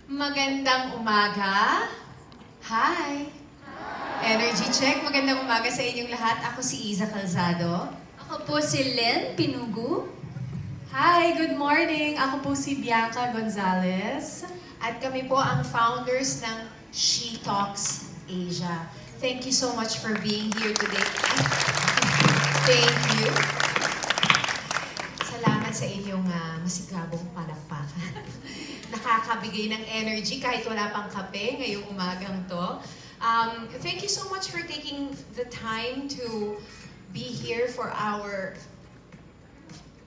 Magandang umaga. Hi. Energy check. Magandang umaga sa inyong lahat. Ako si Iza Calzado. Ako po si Lynn Pinugu. Hi, good morning. Ako po si Bianca Gonzalez. At kami po ang founders ng She Talks Asia. Thank you so much for being here today. Thank you. Salamat sa inyong masigabong palakpakan. Nakakabigay ng energy kahit wala pang kape ngayong umagang to. Thank you so much for taking the time to be here for our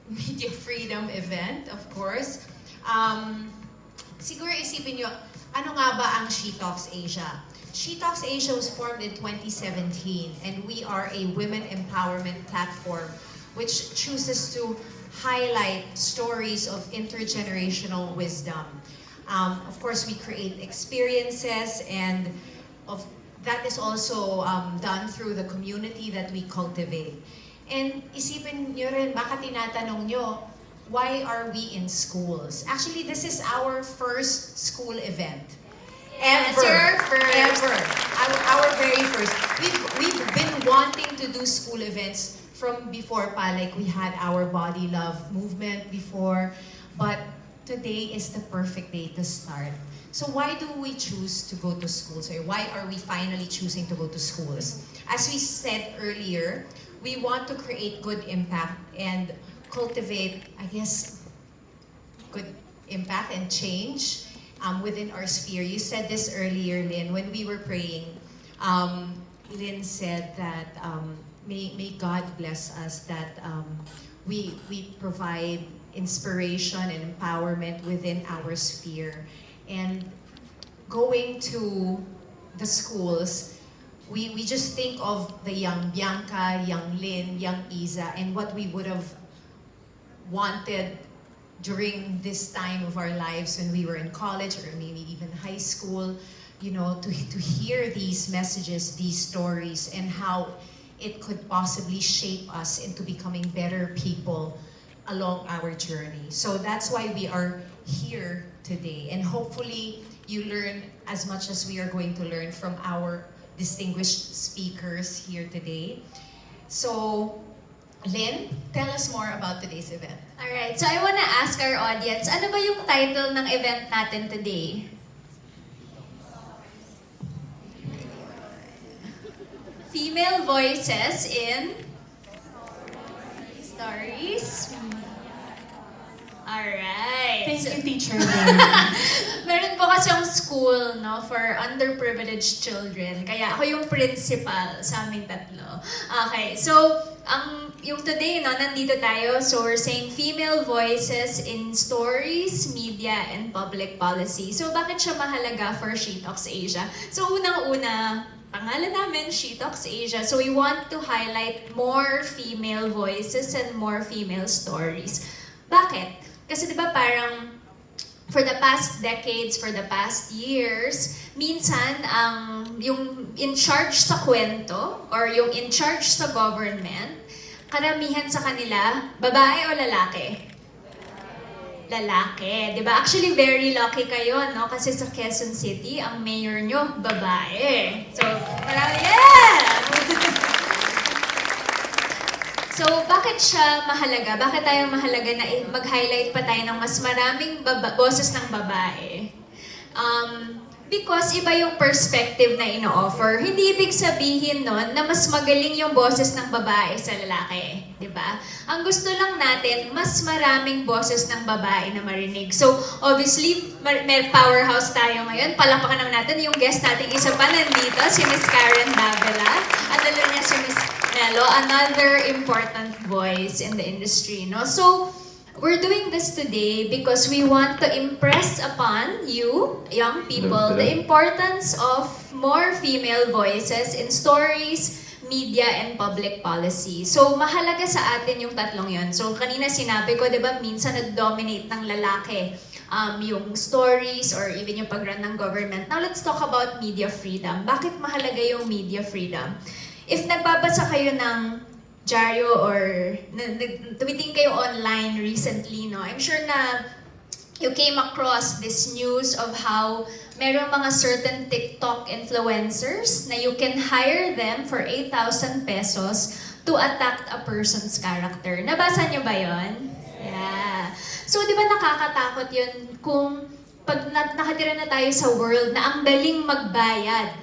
Media Freedom event, of course. Siguro isipin nyo, ano nga ba ang She Talks Asia? She Talks Asia was formed in 2017 and we are a women empowerment platform which chooses to highlight stories of intergenerational wisdom. Of course, we create experiences and that is also done through the community that we cultivate. And isipin nyo rin, baka tinatanong nyo, why are we in schools? Actually, this is our first school event. Ever. Ever. Our very first. We've been wanting to do school events from before pa, like we had our Body Love movement before, but today is the perfect day to start. So why do we choose to go to schools, or why are we finally choosing to go to schools? As we said earlier, we want to create good impact and cultivate, I guess, good impact and change within our sphere. You said this earlier, Lynn, when we were praying. Lynn said that may God bless us that we provide inspiration and empowerment within our sphere. And going to the schools, we just think of the young Bianca, young Lynn, young Iza, and what we would have wanted during this time of our lives when we were in college or maybe even high school, you know, to hear these messages, these stories, and how it could possibly shape us into becoming better people along our journey. So that's why we are here today. And hopefully you learn as much as we are going to learn from our distinguished speakers here today. So, Lynn, tell us more about today's event. Alright, so I wanna ask our audience, ano ba yung title ng event natin today? Female Voices in Stories. Alright. Thank you, Teacher. Meron po kasi ang school, no, for underprivileged children. Kaya ako yung principal sa aming tatlo. Okay, so, yung today, no, nandito tayo. So, we're saying female voices in stories, media, and public policy. So, bakit siya mahalaga for She Talks Asia? So, unang-una, pangalan namin, She Talks Asia. So, we want to highlight more female voices and more female stories. Bakit? Kasi di ba parang for the past decades, for the past years, minsan yung in charge sa kwento or yung in charge sa government, karamihan sa kanila, babae o lalaki? Lalaki. Di ba? Actually, very lucky kayo, no? Kasi sa Quezon City, ang mayor nyo, babae. So, parang, yeah! So, bakit siya mahalaga? Bakit tayo mahalaga na mag-highlight pa tayo ng mas maraming boses ng babae? Because iba yung perspective na ino-offer. Hindi ibig sabihin nun na mas magaling yung boses ng babae sa lalaki. Diba? Ang gusto lang natin, mas maraming boses ng babae na marinig. So, obviously, may powerhouse tayo ngayon. Palakpakan naman natin yung guest nating isa pa nandito, si Miss Karen Davila. At alam niya si Miss Melo, another important voice in the industry. No? So, we're doing this today because we want to impress upon you, young people, the importance of more female voices in stories, media, and public policy. So, mahalaga sa atin yung tatlong yon. So, kanina sinabi ko, di ba, minsan nag-dominate ng lalaki yung stories or even yung pag-run ng government. Now, let's talk about media freedom. Bakit mahalaga yung media freedom? If nagbabasa kayo ng dyaryo or tumitingin kayo online recently, no, I'm sure na you came across this news of how merong mga certain TikTok influencers na you can hire them for 8,000 pesos to attack a person's character. Nabasa niyo ba yon? Yeah. So, di ba nakakatakot yun kung pag nakatira na tayo sa world na ang daling magbayad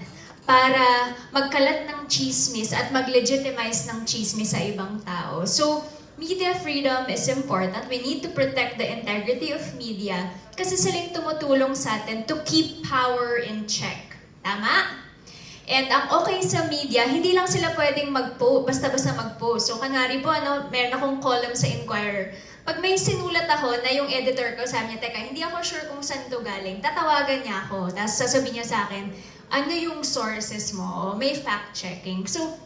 para magkalat ng chismis at mag-legitimize ng chismis sa ibang tao. So, media freedom is important. We need to protect the integrity of media kasi silang tumutulong sa atin to keep power in check. Tama? And ang okay sa media, hindi lang sila pwedeng basta-basta mag-post. So, kanari po, meron akong column sa Inquirer. Pag may sinulat ako na yung editor ko, sabi niya, teka, hindi ako sure kung saan to galing. Tatawagan niya ako. Tapos sasabihin niya sa akin, ano yung sources mo? May fact-checking. So,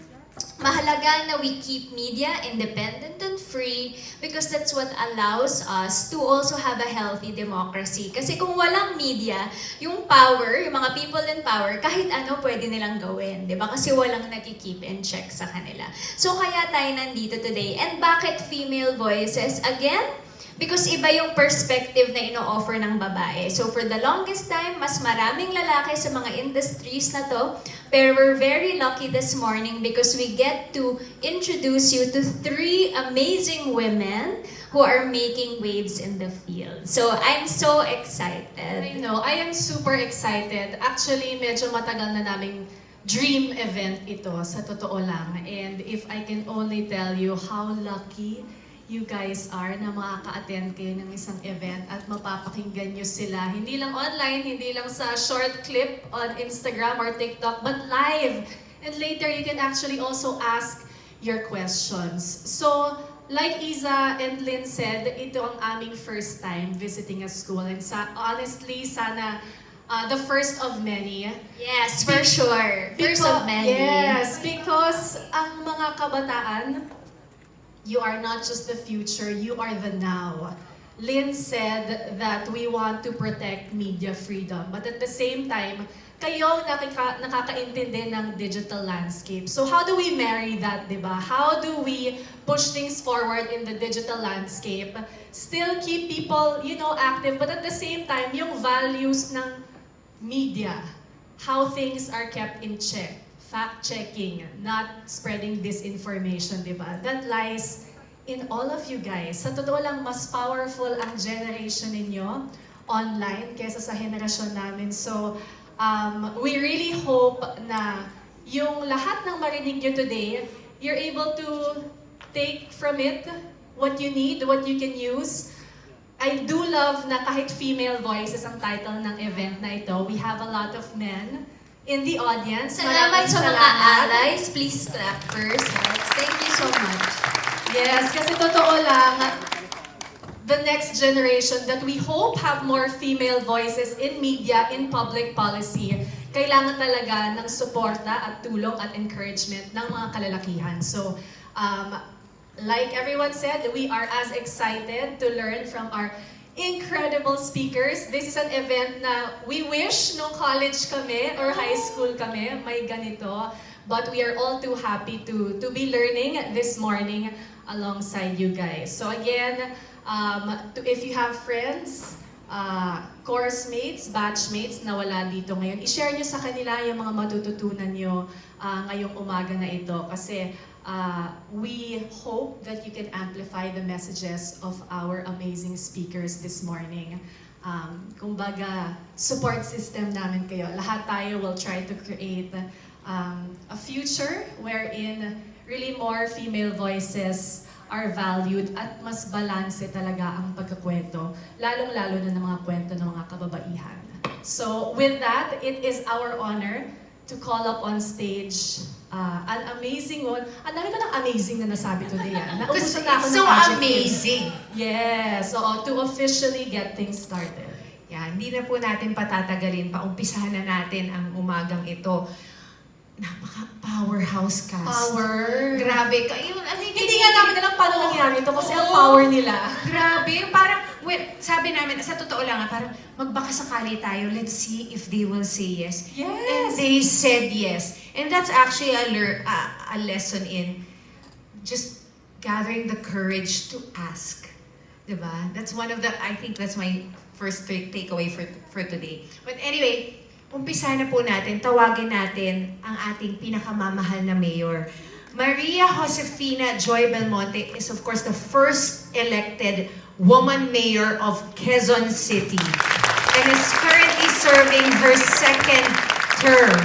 mahalaga na we keep media independent and free because that's what allows us to also have a healthy democracy. Kasi kung walang media, yung power, yung mga people in power, kahit ano pwede nilang gawin, di ba? Kasi walang nakikeep in check sa kanila. So kaya tayo nandito today. And bakit female voices? Again, because iba yung perspective na ino-offer ng babae. So for the longest time, mas maraming lalaki sa mga industries na to. Pero we're very lucky this morning because we get to introduce you to 3 amazing women who are making waves in the field. So I'm so excited. I know, I am super excited. Actually, medyo matagal na naming dream event ito, sa totoo lang. And if I can only tell you how lucky you guys are na makaka-attend kayo ng isang event at mapapakinggan nyo sila. Hindi lang online, hindi lang sa short clip on Instagram or TikTok, but live. And later, you can actually also ask your questions. So, like Iza and Lynn said, ito ang aming first time visiting a school. And honestly, sana the first of many. Yes, for sure. First of many. Yes, because ang mga kabataan, you are not just the future, you are the now. Lynn said that we want to protect media freedom, but at the same time, kayo nakakaintindi ng digital landscape. So how do we marry that, di ba? How do we push things forward in the digital landscape? Still keep people, active, but at the same time, yung values ng media, how things are kept in check. Fact-checking, not spreading disinformation, di ba? That lies in all of you guys. Sa totoo lang, mas powerful ang generation ninyo online kaysa sa henerasyon namin. So, we really hope na yung lahat ng marinig nyo today, you're able to take from it what you need, what you can use. I do love na kahit female voices ang title ng event na ito. We have a lot of men in the audience. Salamat sa mga allies. Please clap first. Thank you so much. Yes, kasi totoo lang, the next generation that we hope have more female voices in media, in public policy, kailangan talaga ng suporta at tulong at encouragement ng mga kalalakihan. So, like everyone said, we are as excited to learn from our incredible speakers. This is an event na we wish nung college kami or high school kami may ganito. But we are all too happy to be learning this morning alongside you guys. So again, if you have friends, course mates, batchmates na wala dito ngayon, i-share nyo sa kanila yung mga matututunan nyo ngayong umaga na ito. Kasi we hope that you can amplify the messages of our amazing speakers this morning. Kumbaga, support system namin kayo. Lahat tayo will try to create a future wherein really more female voices are valued at mas balanse talaga ang pagkakwento, lalong-lalo na ng mga kwento ng mga kababaihan. So with that, it is our honor to call up on stage an amazing one. Ang dami ko ng amazing na nasabi today. Naubusan na ako ng so adjectives. amazing. Yes, so to officially get things started. Yan, hindi na po natin patatagalin. Paumpisahan na natin ang umagang ito. Napaka-powerhouse cast. Power. Grabe. Hindi nga namin alam paano nangyari ito kasi ang power nila. Grabe. Parang, sabi namin, sa totoo lang, parang magbakasakali tayo. Let's see if they will say yes. Yes. And they said yes. And that's actually a lesson in just gathering the courage to ask. Diba? That's one of the, I think that's my first takeaway for today. But anyway, umpisa na po natin, tawagin natin ang ating pinakamamahal na mayor. Maria Josefina Joy Belmonte is of course the first elected woman mayor of Quezon City and is currently serving her second term.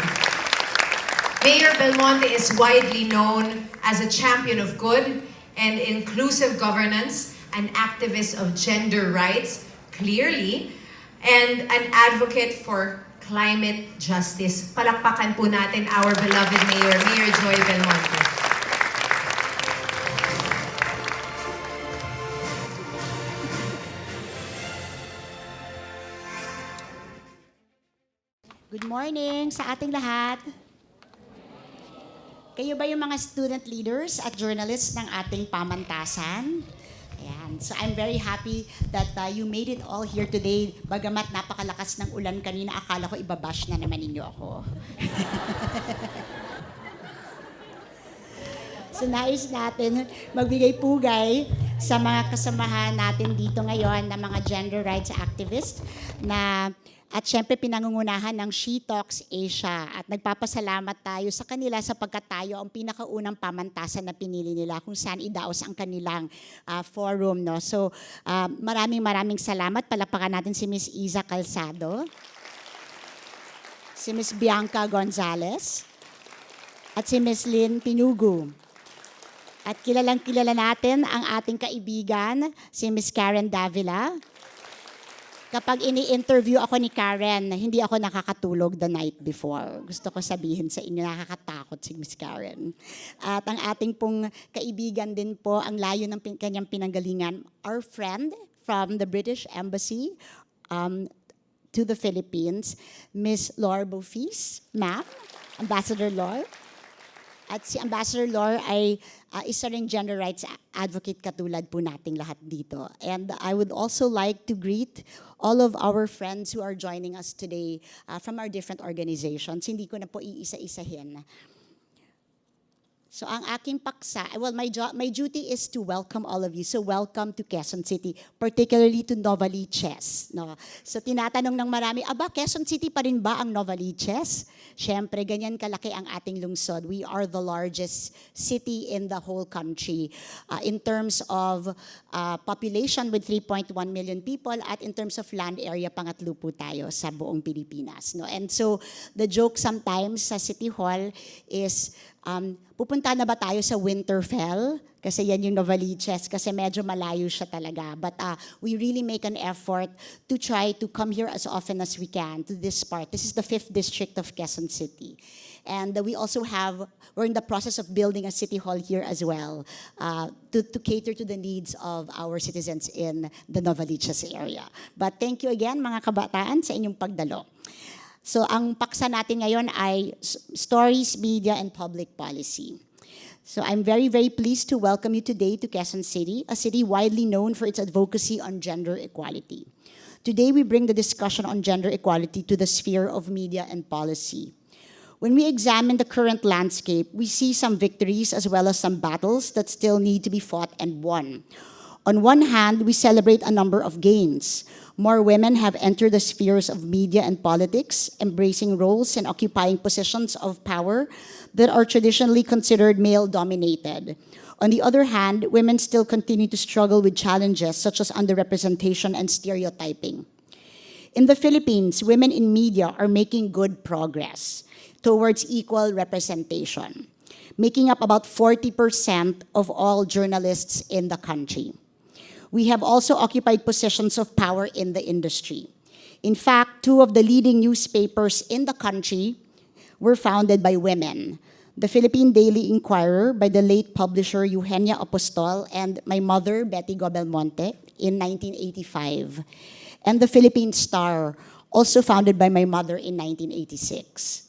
Mayor Belmonte is widely known as a champion of good and inclusive governance, an activist of gender rights, clearly, and an advocate for climate justice. Palakpakan po natin our beloved Mayor, Mayor Joy Belmonte. Good morning sa ating lahat. Kayo ba yung mga student leaders at journalists ng ating pamantasan? Ayan. So I'm very happy that you made it all here today. Bagamat napakalakas ng ulan kanina, akala ko ibabash na naman ninyo ako. So nais natin magbigay pugay sa mga kasamahan natin dito ngayon na mga gender rights activists na at syempre pinangungunahan ng She Talks Asia at nagpapasalamat tayo sa kanila sapagkat tayo ang pinakaunang pamantasan na pinili nila kung saan idaos ang kanilang forum. No? So maraming salamat. Palapakan natin si Miss Iza Calzado, si Miss Bianca Gonzalez, at si Miss Lynn Pinugu. At kilala natin ang ating kaibigan, si Miss Karen Davila. Kapag ini-interview ako ni Karen, hindi ako nakakatulog the night before. Gusto ko sabihin sa inyo, nakakatakot si Miss Karen. At ang ating pong kaibigan din po, ang layo ng kanyang pinanggalingan, our friend from the British Embassy to the Philippines, Miss Laure Beaufils, ma'am, Ambassador Laure. At si Ambassador Laure ay isa ring gender rights advocate katulad po nating lahat dito. And I would also like to greet all of our friends who are joining us today from our different organizations. Hindi ko na po iisa-isahin. So ang aking paksa, well, my duty is to welcome all of you. So welcome to Quezon City, particularly to Novaliches. No? So tinatanong ng marami, aba, Quezon City pa rin ba ang Novaliches? Siyempre, ganyan kalaki ang ating lungsod. We are the largest city in the whole country in terms of population with 3.1 million people at in terms of land area, pangatlo po tayo sa buong Pilipinas. No? And so the joke sometimes sa City Hall is, pupunta na ba tayo sa Winterfell? Kasi yan yung Novaliches, kasi medyo malayo siya talaga. But we really make an effort to try to come here as often as we can to this part. This is the 5th district of Quezon City. And we're in the process of building a city hall here as well to cater to the needs of our citizens in the Novaliches area. But thank you again mga kabataan sa inyong pagdalo. So ang paksa natin ngayon ay Stories, Media, and Public Policy. So I'm very pleased to welcome you today to Quezon City, a city widely known for its advocacy on gender equality. Today we bring the discussion on gender equality to the sphere of media and policy. When we examine the current landscape, we see some victories as well as some battles that still need to be fought and won. On one hand, we celebrate a number of gains. More women have entered the spheres of media and politics, embracing roles and occupying positions of power that are traditionally considered male-dominated. On the other hand, women still continue to struggle with challenges such as underrepresentation and stereotyping. In the Philippines, women in media are making good progress towards equal representation, making up about 40% of all journalists in the country. We have also occupied positions of power in the industry. In fact, 2 of the leading newspapers in the country were founded by women. The Philippine Daily Inquirer by the late publisher Eugenia Apostol and my mother, Betty Go Belmonte, in 1985. And the Philippine Star, also founded by my mother in 1986.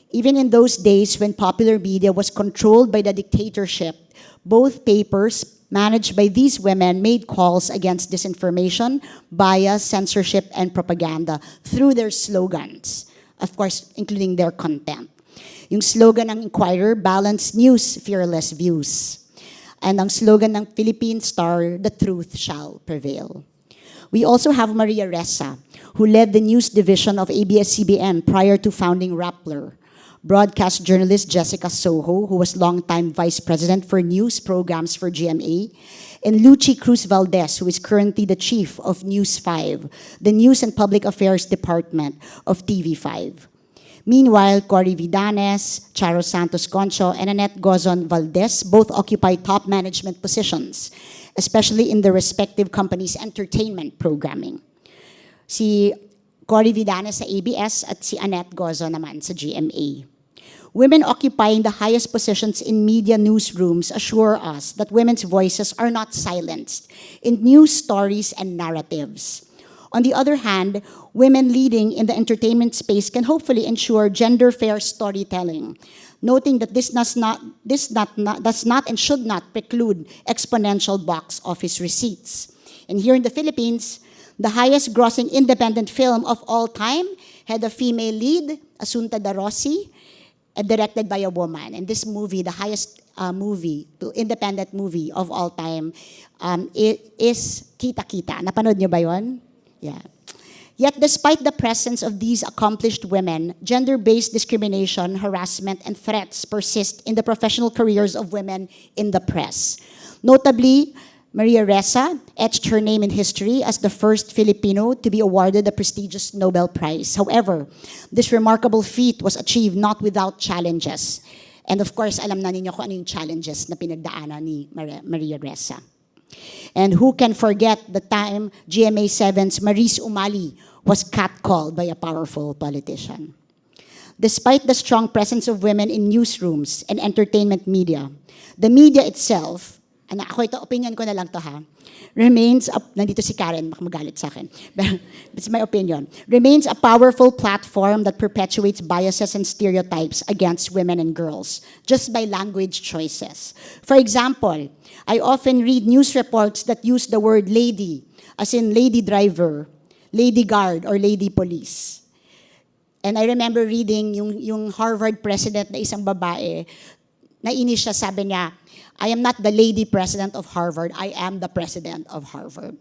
Even in those days when popular media was controlled by the dictatorship, both papers managed by these women made calls against disinformation, bias, censorship, and propaganda through their slogans, of course, including their content. Yung slogan ng Inquirer, balanced news, fearless views. And ang slogan ng Philippine Star, the truth shall prevail. We also have Maria Ressa, who led the news division of ABS-CBN prior to founding Rappler. Broadcast journalist Jessica Soho, who was longtime vice president for news programs for GMA, and Lucy Cruz Valdez, who is currently the chief of News 5, the News and Public Affairs Department of TV5. Meanwhile, Cory Vidanes, Charo Santos Concho, and Annette Gozon Valdez both occupy top management positions, especially in their respective companies' entertainment programming. Si Cory Vidanes sa ABS at si Annette Gozon naman sa GMA. Women occupying the highest positions in media newsrooms assure us that women's voices are not silenced in news stories and narratives. On the other hand, women leading in the entertainment space can hopefully ensure gender-fair storytelling, noting that this does not and should not preclude exponential box office receipts. And here in the Philippines, the highest grossing independent film of all time had a female lead, Asunta Da Rossi, directed by a woman. And this movie, the highest independent movie of all time, it is Kita Kita. Napanood niyo ba yun? Yeah. Yet despite the presence of these accomplished women, gender-based discrimination, harassment, and threats persist in the professional careers of women in the press. Notably, Maria Ressa etched her name in history as the first Filipino to be awarded the prestigious Nobel Prize. However, this remarkable feat was achieved not without challenges. And of course, alam na ninyo kung ano yung challenges na pinagdaanan ni Maria Ressa. And who can forget the time GMA7's Maris Umali was catcalled by a powerful politician. Despite the strong presence of women in newsrooms and entertainment media, the media itself, ako ito, opinion ko na lang to ha, nandito si Karen, baka magalit sa akin, but it's my opinion, remains a powerful platform that perpetuates biases and stereotypes against women and girls, just by language choices. For example, I often read news reports that use the word lady, as in lady driver, lady guard, or lady police. And I remember reading yung Harvard president na isang babae, nainis siya, sabi niya, I am not the lady president of Harvard, I am the president of Harvard.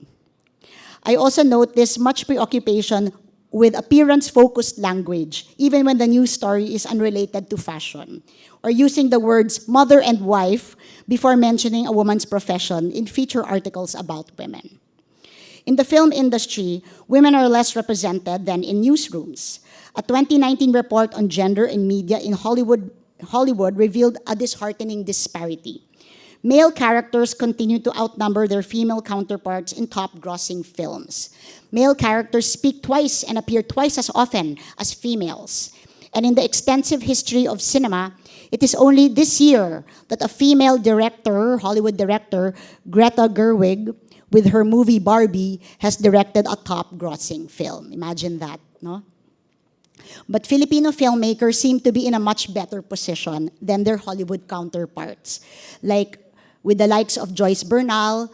I also notice much preoccupation with appearance-focused language, even when the news story is unrelated to fashion, or using the words mother and wife before mentioning a woman's profession in feature articles about women. In the film industry, women are less represented than in newsrooms. A 2019 report on gender in media in Hollywood revealed a disheartening disparity. Male characters continue to outnumber their female counterparts in top-grossing films. Male characters speak twice and appear twice as often as females. And in the extensive history of cinema, it is only this year that a female director, Hollywood director, Greta Gerwig, with her movie Barbie, has directed a top-grossing film. Imagine that, no? But Filipino filmmakers seem to be in a much better position than their Hollywood counterparts, like with the likes of Joyce Bernal,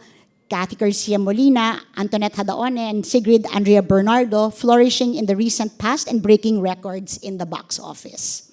Cathy Garcia Molina, Antoinette Hadaone, and Sigrid Andrea Bernardo flourishing in the recent past and breaking records in the box office.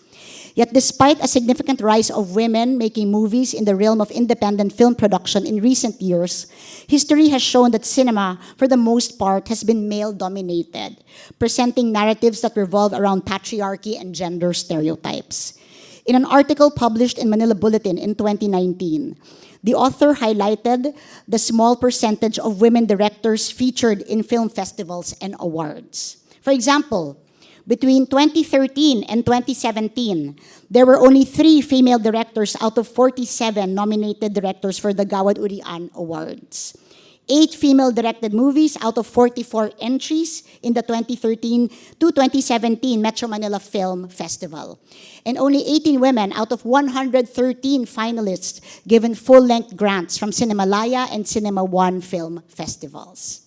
Yet despite a significant rise of women making movies in the realm of independent film production in recent years, history has shown that cinema, for the most part, has been male-dominated, presenting narratives that revolve around patriarchy and gender stereotypes. In an article published in Manila Bulletin in 2019, the author highlighted the small percentage of women directors featured in film festivals and awards. For example, between 2013 and 2017, there were only 3 female directors out of 47 nominated directors for the Gawad Urian Awards. 8 female-directed movies out of 44 entries in the 2013 to 2017 Metro Manila Film Festival. And only 18 women out of 113 finalists given full-length grants from Cinemalaya and Cinema One film festivals.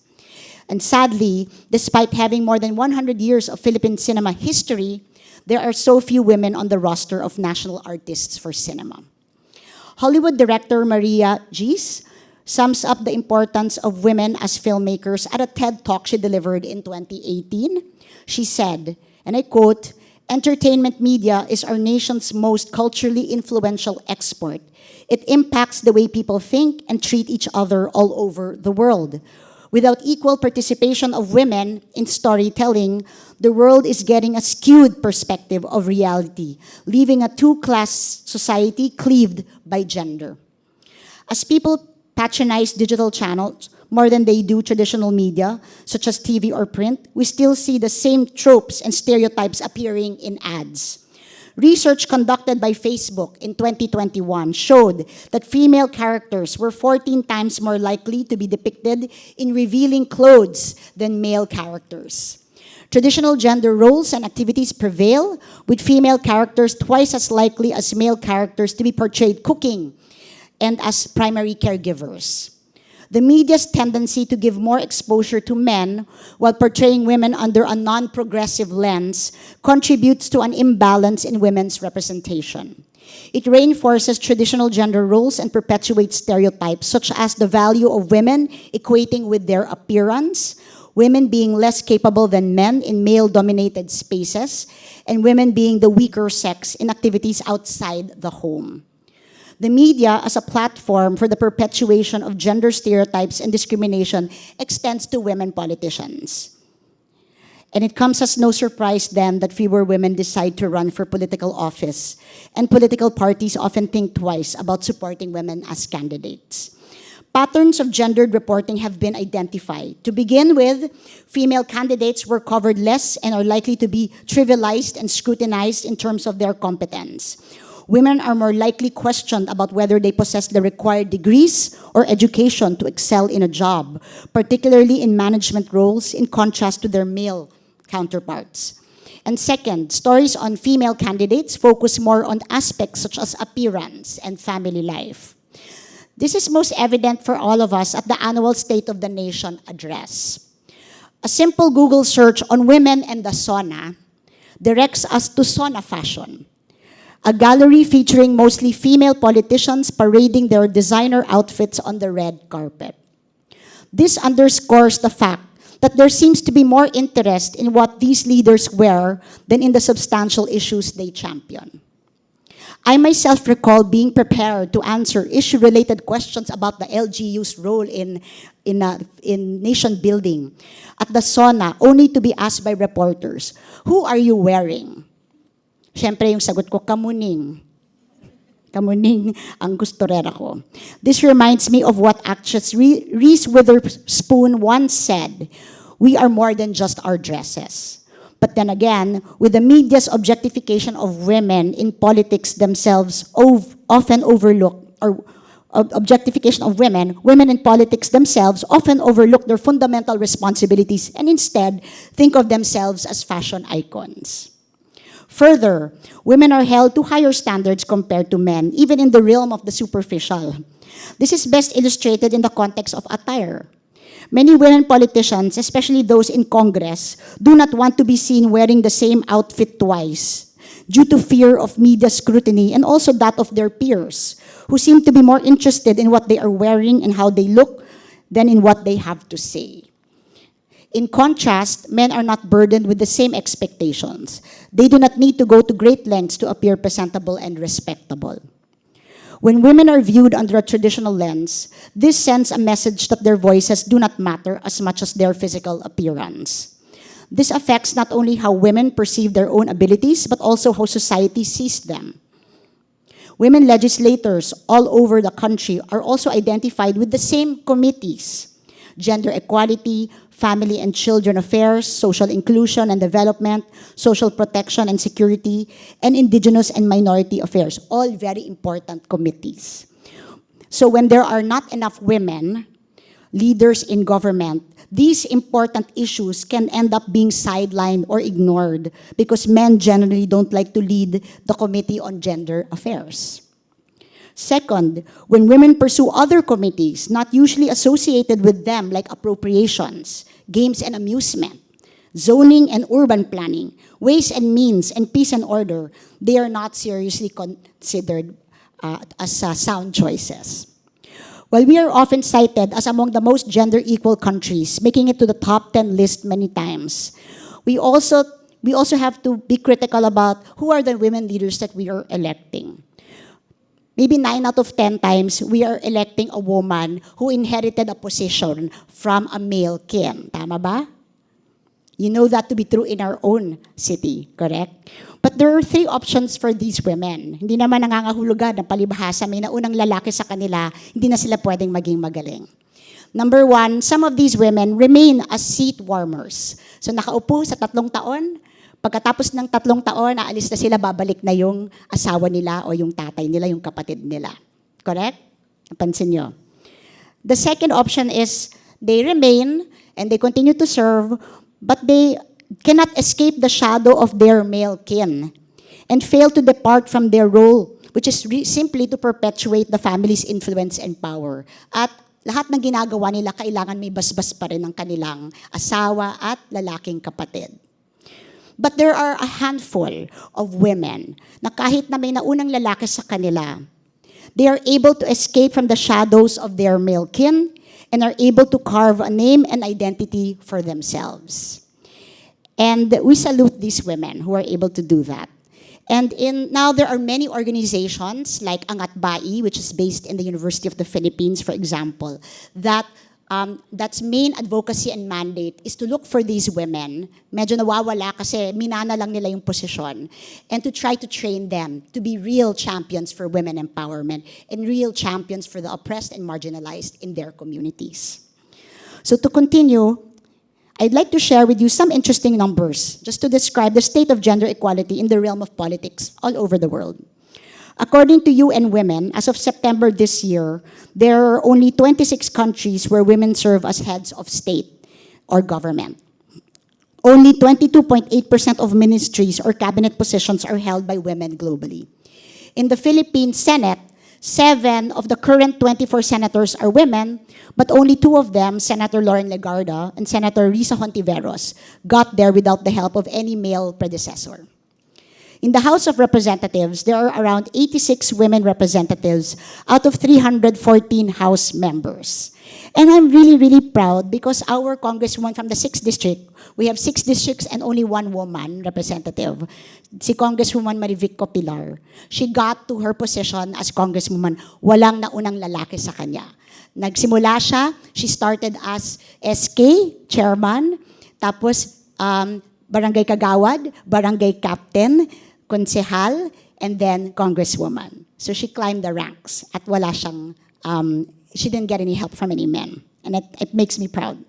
And sadly, despite having more than 100 years of Philippine cinema history, there are so few women on the roster of national artists for cinema. Hollywood director Maria Gis sums up the importance of women as filmmakers at a TED Talk she delivered in 2018. She said, and I quote, Entertainment media is our nation's most culturally influential export. It impacts the way people think and treat each other all over the world. Without equal participation of women in storytelling, the world is getting a skewed perspective of reality, leaving a two-class society cleaved by gender. As people patronize digital channels more than they do traditional media, such as TV or print, we still see the same tropes and stereotypes appearing in ads. Research conducted by Facebook in 2021 showed that female characters were 14 times more likely to be depicted in revealing clothes than male characters. Traditional gender roles and activities prevail, with female characters twice as likely as male characters to be portrayed cooking and as primary caregivers. The media's tendency to give more exposure to men while portraying women under a non-progressive lens contributes to an imbalance in women's representation. It reinforces traditional gender roles and perpetuates stereotypes such as the value of women equating with their appearance, women being less capable than men in male-dominated spaces, and women being the weaker sex in activities outside the home. The media, as a platform for the perpetuation of gender stereotypes and discrimination, extends to women politicians. And it comes as no surprise then that fewer women decide to run for political office, and political parties often think twice about supporting women as candidates. Patterns of gendered reporting have been identified. To begin with, female candidates were covered less and are likely to be trivialized and scrutinized in terms of their competence. Women are more likely questioned about whether they possess the required degrees or education to excel in a job, particularly in management roles, in contrast to their male counterparts. And second, stories on female candidates focus more on aspects such as appearance and family life. This is most evident for all of us at the annual State of the Nation address. A simple Google search on women and the sauna directs us to sauna fashion, a gallery featuring mostly female politicians parading their designer outfits on the red carpet. This underscores the fact that there seems to be more interest in what these leaders wear than in the substantial issues they champion. I myself recall being prepared to answer issue-related questions about the LGU's role in nation building at the sauna, only to be asked by reporters, "Who are you wearing?" Siyempre, yung sagot ko, kamuning. Kamuning ang gustorera ko. This reminds me of what actress Reese Witherspoon once said, "We are more than just our dresses." But then again, with the media's objectification of women in politics themselves often overlook, or objectification of women in politics themselves often overlook their fundamental responsibilities and instead think of themselves as fashion icons. Further, women are held to higher standards compared to men, even in the realm of the superficial. This is best illustrated in the context of attire. Many women politicians, especially those in Congress, do not want to be seen wearing the same outfit twice due to fear of media scrutiny and also that of their peers, who seem to be more interested in what they are wearing and how they look than in what they have to say. In contrast, men are not burdened with the same expectations. They do not need to go to great lengths to appear presentable and respectable. When women are viewed under a traditional lens, this sends a message that their voices do not matter as much as their physical appearance. This affects not only how women perceive their own abilities, but also how society sees them. Women legislators all over the country are also identified with the same committees: gender equality, family and children affairs, social inclusion and development, social protection and security, and indigenous and minority affairs, all very important committees. So when there are not enough women leaders in government, these important issues can end up being sidelined or ignored because men generally don't like to lead the Committee on Gender Affairs. Second, when women pursue other committees not usually associated with them, like appropriations, games and amusement, zoning and urban planning, ways and means, and peace and order, they are not seriously considered as sound choices. While we are often cited as among the most gender-equal countries, making it to the top 10 list many times, we also we also have to be critical about who are the women leaders that we are electing. Maybe 9 out of 10 times, we are electing a woman who inherited a position from a male kin. Tama ba? You know that to be true in our own city, correct? But there are 3 options for these women. Hindi naman nangangahulugan ng palibhasa, may naunang lalaki sa kanila, hindi na sila pwedeng maging magaling. Number 1, some of these women remain as seat warmers. So nakaupo sa 3 taon, pagkatapos ng 3 taon, aalis na sila, babalik na yung asawa nila o yung tatay nila, yung kapatid nila. Correct? Napansin nyo. The second option is they remain and they continue to serve, but they cannot escape the shadow of their male kin and fail to depart from their role, which is simply to perpetuate the family's influence and power. At lahat ng ginagawa nila, kailangan may basbas pa rin ng kanilang asawa at lalaking kapatid. But there are a handful of women na kahit na may naunang lalaki sa kanila, they are able to escape from the shadows of their male kin and are able to carve a name and identity for themselves. And we salute these women who are able to do that. And now there are many organizations like Angat Bai, which is based in the University of the Philippines, for example, that's main advocacy and mandate is to look for these women, medyo nawawala kasi minana lang nila yung posisyon, and to try to train them to be real champions for women empowerment and real champions for the oppressed and marginalized in their communities. So to continue, I'd like to share with you some interesting numbers just to describe the state of gender equality in the realm of politics all over the world. According to UN Women, as of September this year, there are only 26 countries where women serve as heads of state or government. Only 22.8% of ministries or cabinet positions are held by women globally. In the Philippine Senate, 7 of the current 24 senators are women, but only 2 of them, Senator Lauren Legarda and Senator Risa Hontiveros, got there without the help of any male predecessor. In the House of Representatives, there are around 86 women representatives out of 314 House members. And I'm really, really proud because our Congresswoman from the 6th District, we have 6 districts and only 1 woman representative, si Congresswoman Marivic Copilar. She got to her position as Congresswoman, walang naunang lalaki sa kanya. Nagsimula siya, she started as SK, chairman, tapos barangay kagawad, barangay captain, konsehal, and then congresswoman. So she climbed the ranks at wala siyang, she didn't get any help from any men. And it makes me proud.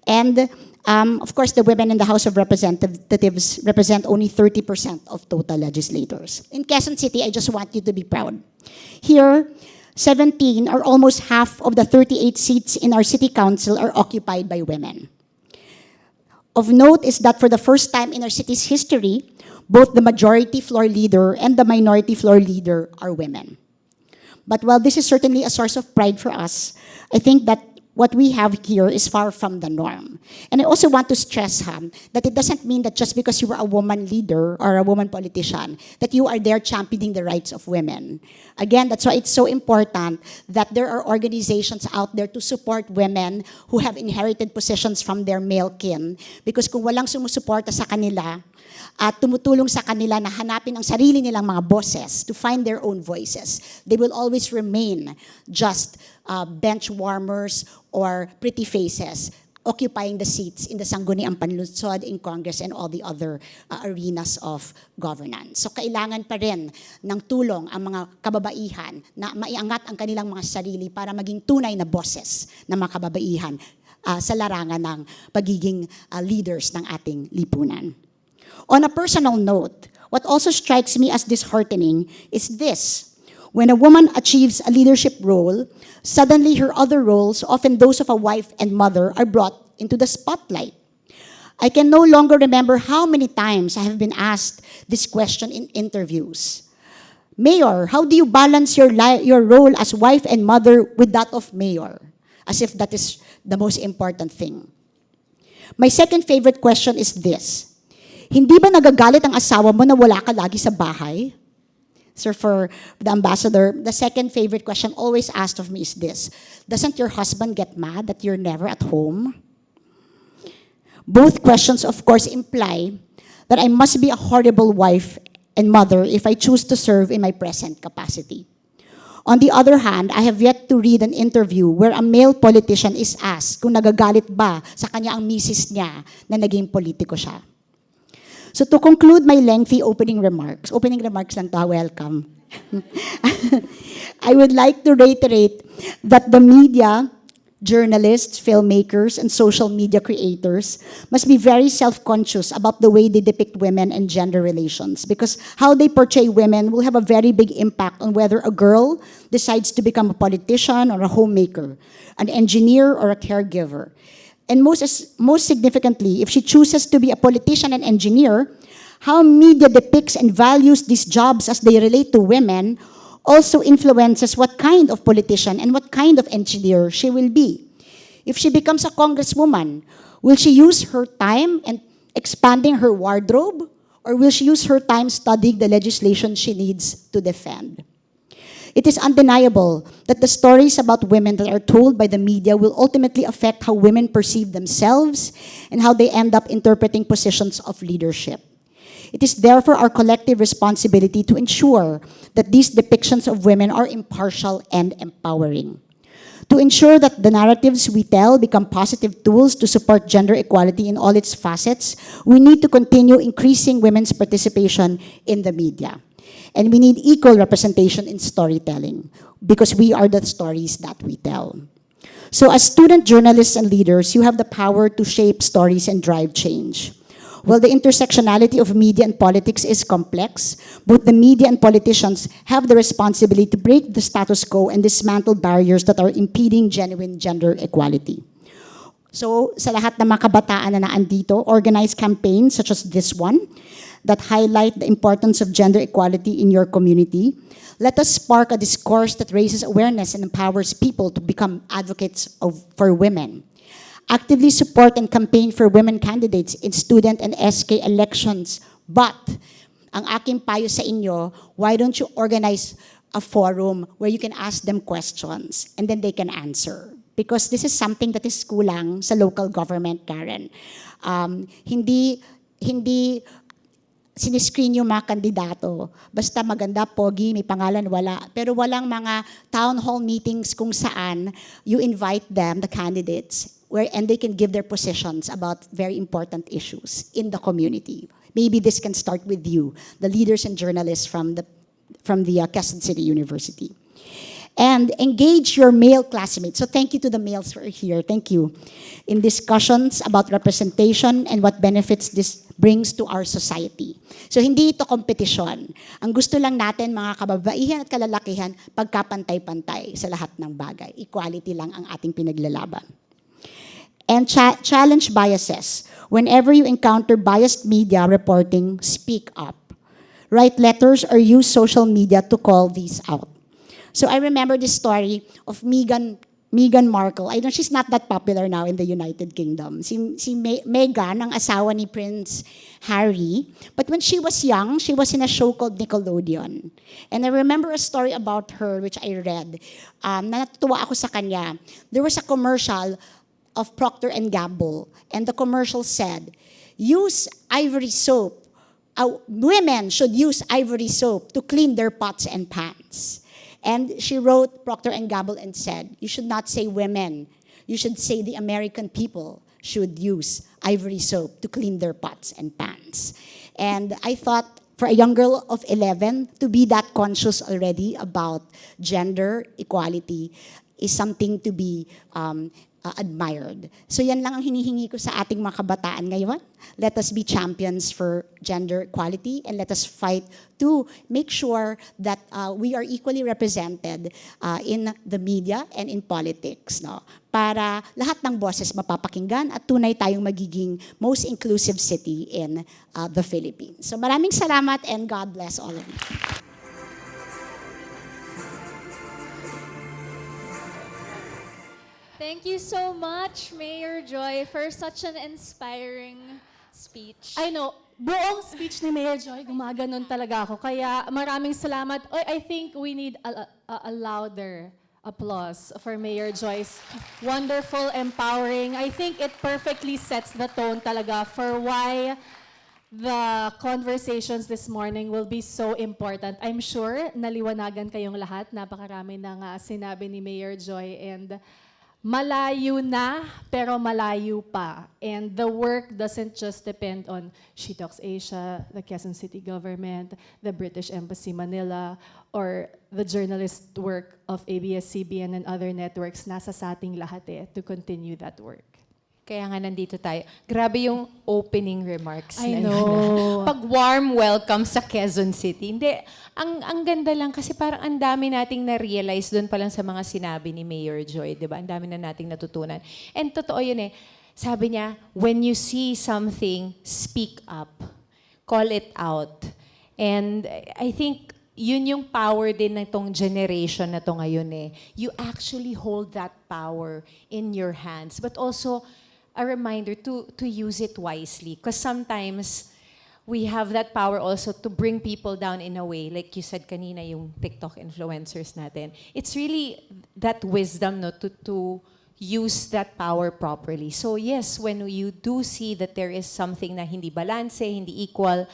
And of course, the women in the House of Representatives represent only 30% of total legislators. In Quezon City, I just want you to be proud. Here, 17 or almost half of the 38 seats in our city council are occupied by women. Of note is that for the first time in our city's history, both the majority floor leader and the minority floor leader are women. But while this is certainly a source of pride for us, I think that what we have here is far from the norm. And I also want to stress that it doesn't mean that just because you are a woman leader or a woman politician, that you are there championing the rights of women. Again, that's why it's so important that there are organizations out there to support women who have inherited positions from their male kin. Because kung walang sumusuporta sa kanila, at tumutulong sa kanila na hanapin ang sarili nilang mga boses to find their own voices, they will always remain just bench warmers or pretty faces occupying the seats in the Sangguniang Panlunsod, in Congress, and all the other arenas of governance. So kailangan pa rin ng tulong ang mga kababaihan na maiangat ang kanilang mga sarili para maging tunay na boses ng mga kababaihan sa larangan ng pagiging leaders ng ating lipunan. On a personal note, what also strikes me as disheartening is this. When a woman achieves a leadership role, suddenly her other roles, often those of a wife and mother, are brought into the spotlight. I can no longer remember how many times I have been asked this question in interviews. Mayor, how do you balance your role as wife and mother with that of mayor? As if that is the most important thing. My second favorite question is this. Hindi ba nagagalit ang asawa mo na wala ka lagi sa bahay? So for the ambassador, the second favorite question always asked of me is this. Doesn't your husband get mad that you're never at home? Both questions, of course, imply that I must be a horrible wife and mother if I choose to serve in my present capacity. On the other hand, I have yet to read an interview where a male politician is asked kung nagagalit ba sa kanya ang misis niya na naging politiko siya. So to conclude my lengthy opening remarks lang to, welcome. I would like to reiterate that the media, journalists, filmmakers, and social media creators must be very self-conscious about the way they depict women and gender relations, because how they portray women will have a very big impact on whether a girl decides to become a politician or a homemaker, an engineer or a caregiver. And most significantly, if she chooses to be a politician and engineer, how media depicts and values these jobs as they relate to women also influences what kind of politician and what kind of engineer she will be. If she becomes a congresswoman, will she use her time and expanding her wardrobe, or will she use her time studying the legislation she needs to defend? It is undeniable that the stories about women that are told by the media will ultimately affect how women perceive themselves and how they end up interpreting positions of leadership. It is therefore our collective responsibility to ensure that these depictions of women are impartial and empowering. To ensure that the narratives we tell become positive tools to support gender equality in all its facets, we need to continue increasing women's participation in the media. And we need equal representation in storytelling, because we are the stories that we tell. So as student journalists and leaders, you have the power to shape stories and drive change. While the intersectionality of media and politics is complex, both the media and politicians have the responsibility to break the status quo and dismantle barriers that are impeding genuine gender equality. So, sa lahat ng mga kabataan na naandito, organize campaigns such as this one that highlight the importance of gender equality in your community. Let us spark a discourse that raises awareness and empowers people to become advocates for women. Actively support and campaign for women candidates in student and SK elections. But, ang aking payo sa inyo, why don't you organize a forum where you can ask them questions and then they can answer? Because this is something that is kulang sa local government, Karen. Hindi siniscreen yung mga kandidato. Basta maganda, pogi, may pangalan, wala. Pero walang mga town hall meetings kung saan you invite them, the candidates, and they can give their positions about very important issues in the community. Maybe this can start with you, the leaders and journalists from the Quezon City University. And engage your male classmates. So thank you to the males who are here. Thank you. In discussions about representation and what benefits this brings to our society. So hindi ito kompetisyon. Ang gusto lang natin, mga kababaihan at kalalakihan, pagkapantay-pantay sa lahat ng bagay. Equality lang ang ating pinaglalaban. And challenge biases. Whenever you encounter biased media reporting, speak up. Write letters or use social media to call these out. So I remember this story of Meghan Markle. I know she's not that popular now in the United Kingdom. Si Meghan, ang asawa ni Prince Harry. But when she was young, she was in a show called Nickelodeon. And I remember a story about her which I read. Natutuwa ako sa kanya. There was a commercial of Procter & Gamble. And the commercial said, use ivory soap. Women should use ivory soap to clean their pots and pans. And she wrote Procter & Gamble and said, you should not say women. You should say the American people should use ivory soap to clean their pots and pans. And I thought, for a young girl of 11 to be that conscious already about gender equality is something to be admired. So yan lang ang hinihingi ko sa ating mga kabataan ngayon. Let us be champions for gender equality and let us fight to make sure that we are equally represented in the media and in politics. No? Para lahat ng boses mapapakinggan at tunay tayong magiging most inclusive city in the Philippines. So maraming salamat and God bless all of you. Thank you so much, Mayor Joy, for such an inspiring speech. I know, buong speech ni Mayor Joy, gumaganon talaga ako. Kaya maraming salamat. I think we need a louder applause for Mayor Joy's wonderful, empowering. I think it perfectly sets the tone talaga for why the conversations this morning will be so important. I'm sure naliwanagan kayong lahat. Napakarami ng sinabi ni Mayor Joy, and malayo na, pero malayo pa. And the work doesn't just depend on She Talks Asia, the Quezon City government, the British Embassy Manila, or the journalist work of ABS-CBN and other networks. Nasa sa ating lahat to continue that work. Kaya nga nandito tayo. Grabe yung opening remarks. I na know. Pag warm welcome sa Quezon City. Hindi, ang ganda lang kasi parang ang dami nating na-realize doon pa lang sa mga sinabi ni Mayor Joy, di ba? Ang dami na nating natutunan. And totoo yun Sabi niya, when you see something, speak up. Call it out. And I think yun yung power din ng itong generation na to ngayon You actually hold that power in your hands. But also, a reminder to use it wisely. Because sometimes, we have that power also to bring people down in a way. Like you said kanina, yung TikTok influencers natin. It's really that wisdom to use that power properly. So yes, when you do see that there is something na hindi balanse, hindi equal,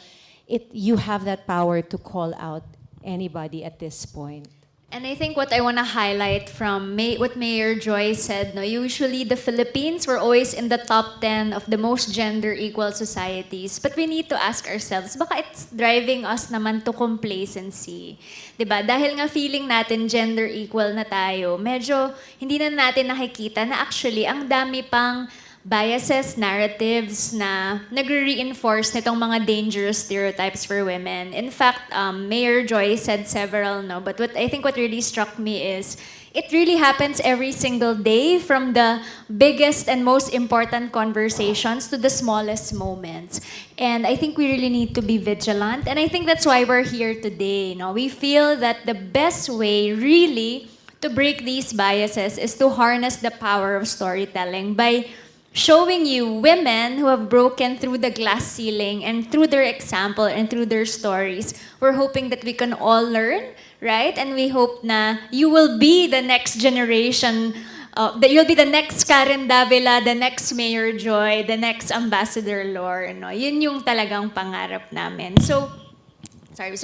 you have that power to call out anybody at this point. And I think what I want to highlight from what Mayor Joy said, usually the Philippines, we're always in the top 10 of the most gender-equal societies. But we need to ask ourselves, baka it's driving us naman to complacency. Diba? Dahil nga feeling natin gender-equal na tayo, medyo hindi na natin nakikita na actually ang dami pang biases, narratives na nagre-reinforce nitong mga dangerous stereotypes for women. In fact, Mayor Joy said several, but what really struck me is it really happens every single day, from the biggest and most important conversations to the smallest moments. And I think we really need to be vigilant. And I think that's why we're here today. We feel that the best way really to break these biases is to harness the power of storytelling by showing you women who have broken through the glass ceiling, and through their example and through their stories, we're hoping that we can all learn, right? And we hope na you will be the next generation, that you'll be the next Karen Davila, the next Mayor Joy, the next Ambassador Laure. Yun yung talagang pangarap namin. So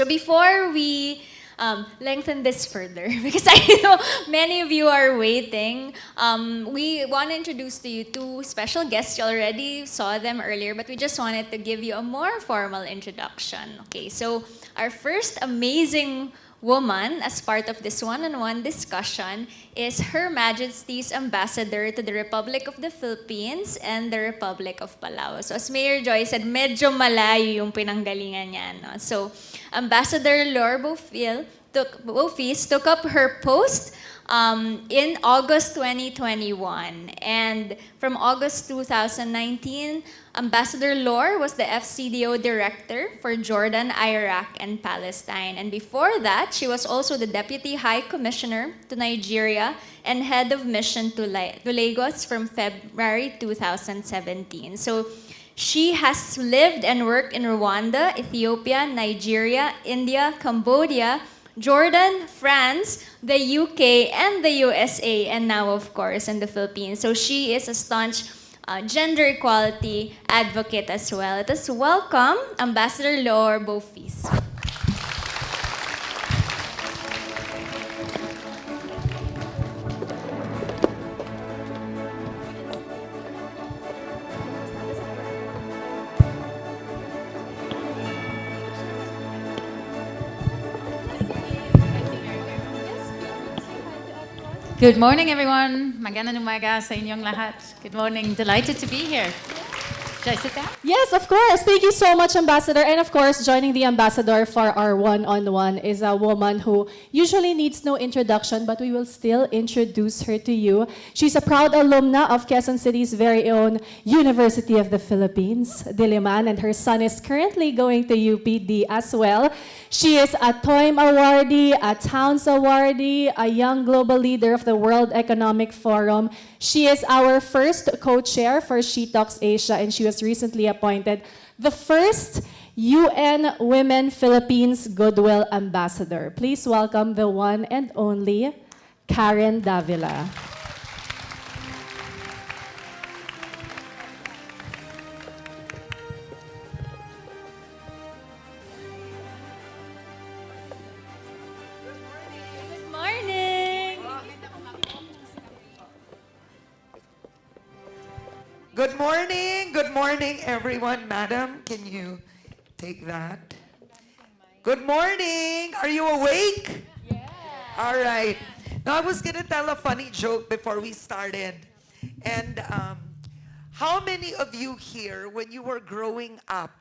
before we lengthen this further, because I know many of you are waiting. We want to introduce to you two special guests. You already saw them earlier, but we just wanted to give you a more formal introduction. Okay, so our first amazing woman as part of this one-on-one discussion is Her Majesty's Ambassador to the Republic of the Philippines and the Republic of Palau. So as Mayor Joy said, medyo malayo yung pinanggalingan niya. So Ambassador Laure Beaufils took up her post in August 2021. And from August 2019, Ambassador Laure was the FCDO Director for Jordan, Iraq, and Palestine. And before that, she was also the Deputy High Commissioner to Nigeria and Head of Mission to Lagos from February 2017. So she has lived and worked in Rwanda, Ethiopia, Nigeria, India, Cambodia, Jordan, France, the UK, and the USA, and now, of course, in the Philippines. So she is a staunch gender equality advocate as well. Let us welcome Ambassador Laure Beaufils. Good morning, everyone. Magandang umaga sa inyong lahat. Good morning. Delighted to be here. Should I sit down? Yes, of course. Thank you so much, Ambassador. And of course, joining the Ambassador for our one-on-one is a woman who usually needs no introduction, but we will still introduce her to you. She's a proud alumna of Quezon City's very own University of the Philippines, Diliman, and her son is currently going to UPD as well. She is a TOIM awardee, a Towns awardee, a Young Global Leader of the World Economic Forum. She is our first co-chair for She Talks Asia, and she was recently appointed the first UN Women Philippines Goodwill Ambassador. Please welcome the one and only Karen Davila. Good morning, everyone. Madam, can you take that? Good morning. Are you awake? Yeah. All right. Now, I was gonna tell a funny joke before we started. And how many of you here, when you were growing up,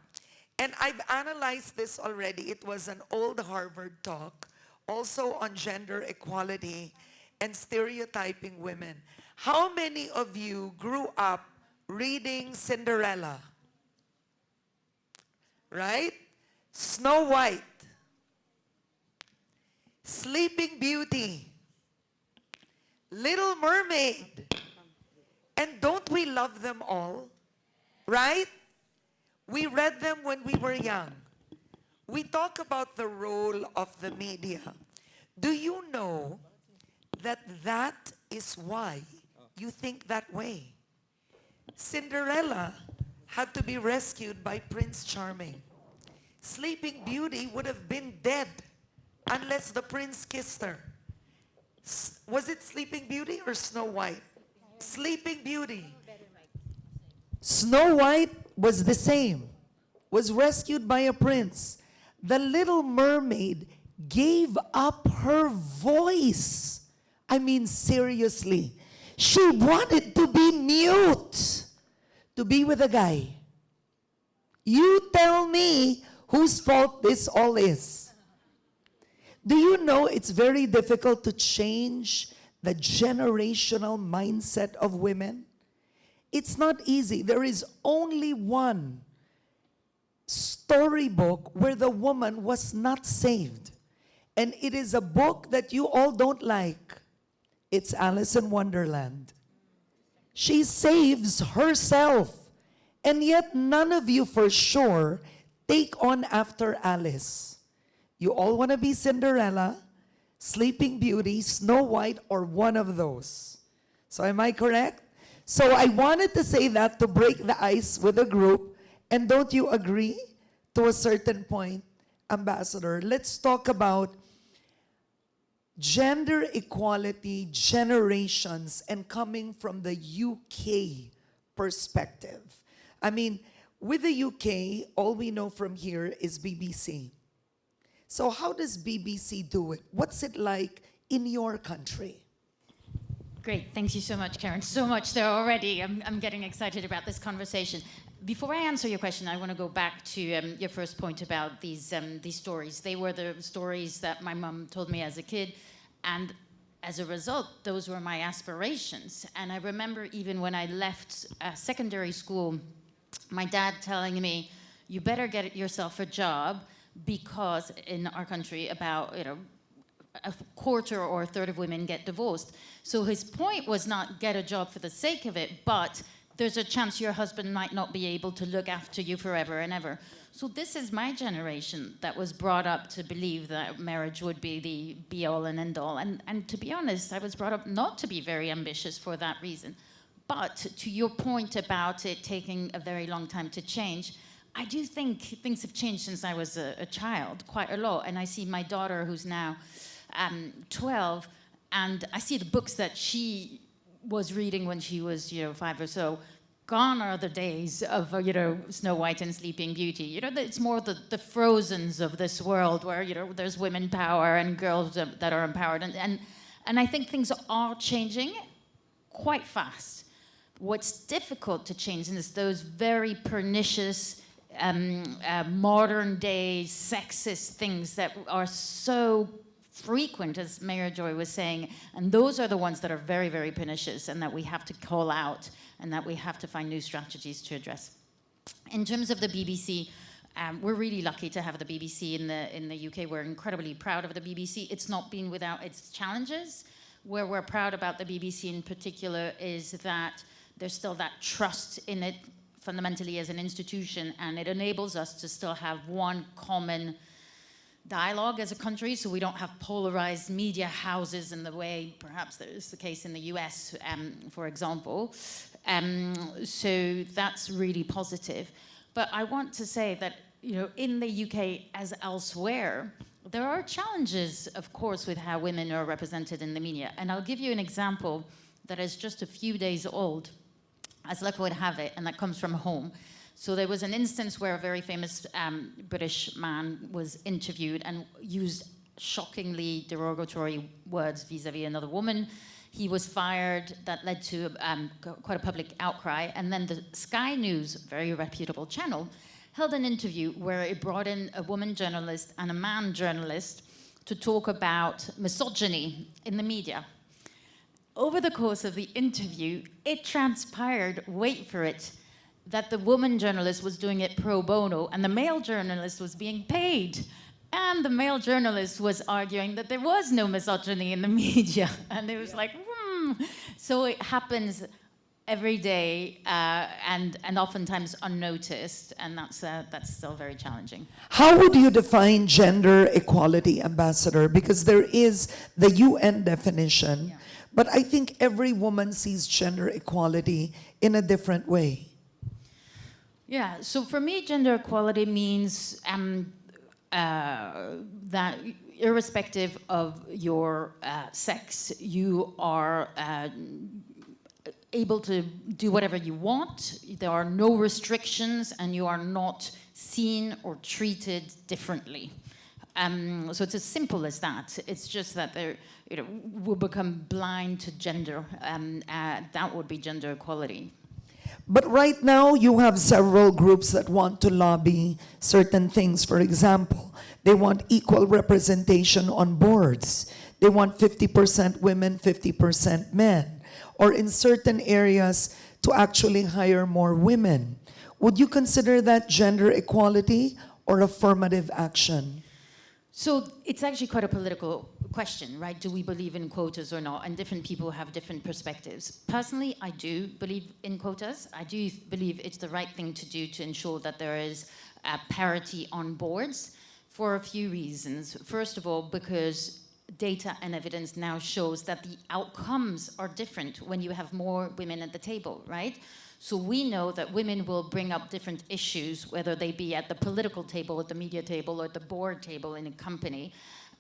and I've analyzed this already, it was an old Harvard talk, also on gender equality and stereotyping women. How many of you grew up reading Cinderella? Right? Snow White, Sleeping Beauty, Little Mermaid. And don't we love them all? Right? We read them when we were young. We talk about the role of the media. Do you know that that is why you think that way? Cinderella had to be rescued by Prince Charming. Sleeping Beauty would have been dead unless the prince kissed her. Was it Sleeping Beauty or Snow White? Sleeping Beauty. Snow White was the same, was rescued by a prince. The Little Mermaid gave up her voice. I mean, seriously. She wanted to be mute, to be with a guy. You tell me whose fault this all is. Do you know it's very difficult to change the generational mindset of women? It's not easy. There is only one storybook where the woman was not saved. And it is a book that you all don't like. It's Alice in Wonderland. She saves herself. And yet none of you for sure take on after Alice. You all want to be Cinderella, Sleeping Beauty, Snow White, or one of those. So am I correct? So I wanted to say that to break the ice with the group. And don't you agree to a certain point, Ambassador? Let's talk about gender equality, generations, and coming from the UK perspective. I mean, with the UK, all we know from here is BBC. So how does BBC do it? What's it like in your country? Great, thank you so much, Karen. So much there already. I'm getting excited about this conversation. Before I answer your question, I want to go back to your first point about these stories. They were the stories that my mom told me as a kid, and as a result, those were my aspirations. And I remember even when I left secondary school, my dad telling me, you better get yourself a job, because in our country about, a quarter or a third of women get divorced. So his point was not get a job for the sake of it, but there's a chance your husband might not be able to look after you forever and ever. So this is my generation that was brought up to believe that marriage would be the be-all and end-all. And to be honest, I was brought up not to be very ambitious for that reason. But to your point about it taking a very long time to change, I do think things have changed since I was a child, quite a lot. And I see my daughter, who's now 12, and I see the books that she was reading when she was, 5 or so. Gone are the days of, Snow White and Sleeping Beauty. It's more the Frozens of this world where, there's women power and girls that are empowered. And I think things are changing quite fast. What's difficult to change is those very pernicious, modern day sexist things that are so frequent, as Mayor Joy was saying, and those are the ones that are very, very pernicious and that we have to call out and that we have to find new strategies to address. In terms of the BBC, we're really lucky to have the BBC in the UK. We're incredibly proud of the BBC. It's not been without its challenges. Where we're proud about the BBC in particular is that there's still that trust in it fundamentally as an institution, and it enables us to still have one common dialogue as a country, so we don't have polarized media houses in the way perhaps that is the case in the US, for example. So that's really positive. But I want to say that, in the UK as elsewhere, there are challenges, of course, with how women are represented in the media. And I'll give you an example that is just a few days old. as luck would have it, and that comes from home. So there was an instance where a very famous British man was interviewed and used shockingly derogatory words vis-a-vis another woman. He was fired. That led to quite a public outcry. And then the Sky News, very reputable channel, held an interview where it brought in a woman journalist and a man journalist to talk about misogyny in the media. Over the course of the interview, it transpired, wait for it, that the woman journalist was doing it pro bono and the male journalist was being paid. And the male journalist was arguing that there was no misogyny in the media. And it was like, So it happens every day and oftentimes unnoticed, and that's still very challenging. How would you define gender equality, Ambassador? Because there is the UN definition, but I think every woman sees gender equality in a different way. Yeah, so for me, gender equality means that irrespective of your sex, you are able to do whatever you want. There are no restrictions, and you are not seen or treated differently. So it's as simple as that. It's just that we'll become blind to gender. That would be gender equality. But right now, you have several groups that want to lobby certain things. For example, they want equal representation on boards. They want 50% women, 50% men. Or in certain areas, to actually hire more women. Would you consider that gender equality or affirmative action? So it's actually quite a political question, right? Do we believe in quotas or not? And different people have different perspectives. Personally, I do believe in quotas. I do believe it's the right thing to do to ensure that there is parity on boards for a few reasons. First of all, because data and evidence now shows that the outcomes are different when you have more women at the table, right? So we know that women will bring up different issues, whether they be at the political table, at the media table, or at the board table in a company.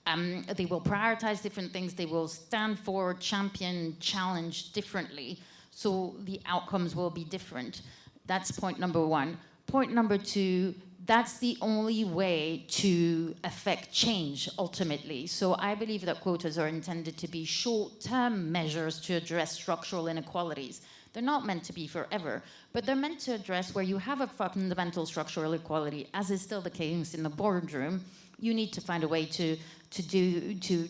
They will prioritize different things. They will stand for, champion, challenge differently. So the outcomes will be different. That's point number one. Point number two, that's the only way to affect change, ultimately. So I believe that quotas are intended to be short-term measures to address structural inequalities. They're not meant to be forever, but they're meant to address where you have a fundamental structural equality, as is still the case in the boardroom. You need to find a way to